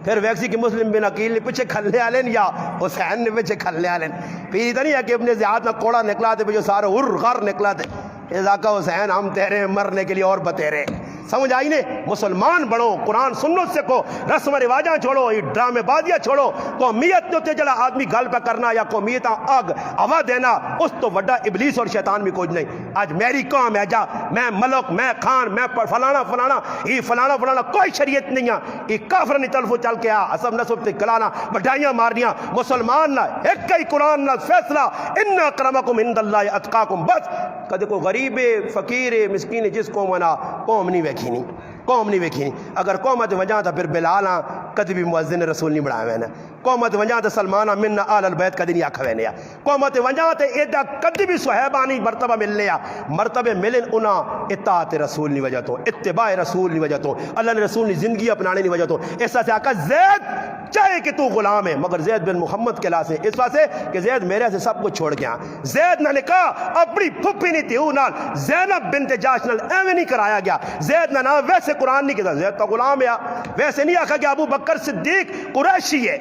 پھر ویکسی کہ مسلم بن عقیل نے پیچھے کھلنے آلین یا حسین نے پیچھے کھلنے آلین پھر ادھر نہیں ہے کہ ابن زیاد نہ کوڑا نکلا تھے جو سارے غر نکلا تھے ذاکا حسین ہم تیرے مرنے کے لیے اور بتیرے. سمجھ آئی نے؟ مسلمان بڑھو، قرآن سنت سیکھو، رسم رواجاں چھوڑو، یہ ڈرامے بازیاں چھوڑو. قومیت تو تے جڑا آدمی گل پہ کرنا یا قومیت اگ ہوا دینا اس تو وڈا ابلیس اور شیطان بھی کچھ نہیں. آج میری قوم ہے جا میں ملک میں خان میں فلانا فلانا یہ فلانا فلانا کوئی شریعت نہیں ہے. یہ کافر نہیں طرف چل کے آ حسب نسب تے کلانا بڑھائیاں مارنیاں. مسلمان نہ ایک ہی قرآن نہ فیصلہ ان اکرمکم عند اللہ اتقاکم. بس کدے کو غریب فقیر مسکین جس قوم نا قوم نہیں ویکھی نہیں، قوم نہیں ویکھی نہیں. اگر قومت وجہ تو پھر بلال ہاں کدی بھی مؤذن رسول نہیں بنایا میں. قومت وجہ تو سلمان من آل البیت کدی نہیں آکھا وینے. قومت وجہ تو ایڈا کدی بھی صحابانی مرتبہ ملنے مرتبے ملن انہاں اطاعت رسول نہیں وجہ تو، اتباع رسول نہیں وجہ تو، اللہ نے رسول نے زندگی اپنانے نہیں وجہ تو. اس سے آقا زید چاہے کہ تو غلام ہے مگر زید بن محمد کے لاسے اس واسطے کہ زید میرے سے سب کچھ چھوڑ گیا. زید نہ نکاح اپنی پھپھی نہیں تھی نال زینب بنت جاش نال ایویں نہیں کرایا گیا. زید نہ ویسے قرآن نہیں کہتا زید تو غلام ہے. ویسے نہیں آکھا کہ ابو بکر صدیق قریشی ہے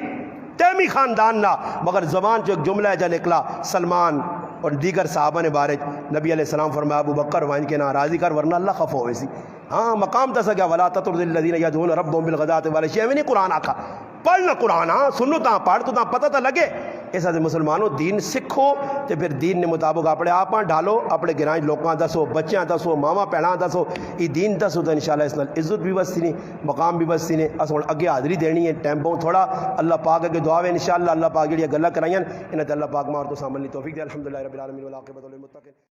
تیمی خاندان نہ، مگر زبان جو ایک جملہ ہے جا نکلا سلمان اور دیگر صحابہ نے بارے نبی علیہ السلام فرمایا ابو بکر وائن کے ناراضی کر ورنہ اللہ خفا ہوئے سی. ہاں مقام دسا گیا ولا تطرد الذین یدعون ربهم بالغداۃ والعشی میں نہیں قرآن آکھا پڑھنا قرآن ہاں سنو تاں پڑھ تو تاں پتہ تو لگے. اس سے مسلمانوں دین سکھو تے پھر دین نے مطابق اپنے آپ ڈھالو، اپنے گرائیں لوگاں دسو، بچیاں دسو، ماما بھیڑاں دسو. یہ دین دسو تو انشاءاللہ اس نال عزت بھی بستی نہیں، مقام بھی بستی نہیں. اس ہن اگے حاضری دینی ہے ٹائم بہت تھوڑا. اللہ پاک اگے دعا ہے انشاءاللہ اللہ پاک جڑی گلاں کرائیاں انہاں تے اللہ پاک مار تو سامنے توفیق دے. الحمدللہ رب العالمین والعاقبۃ للمتقین.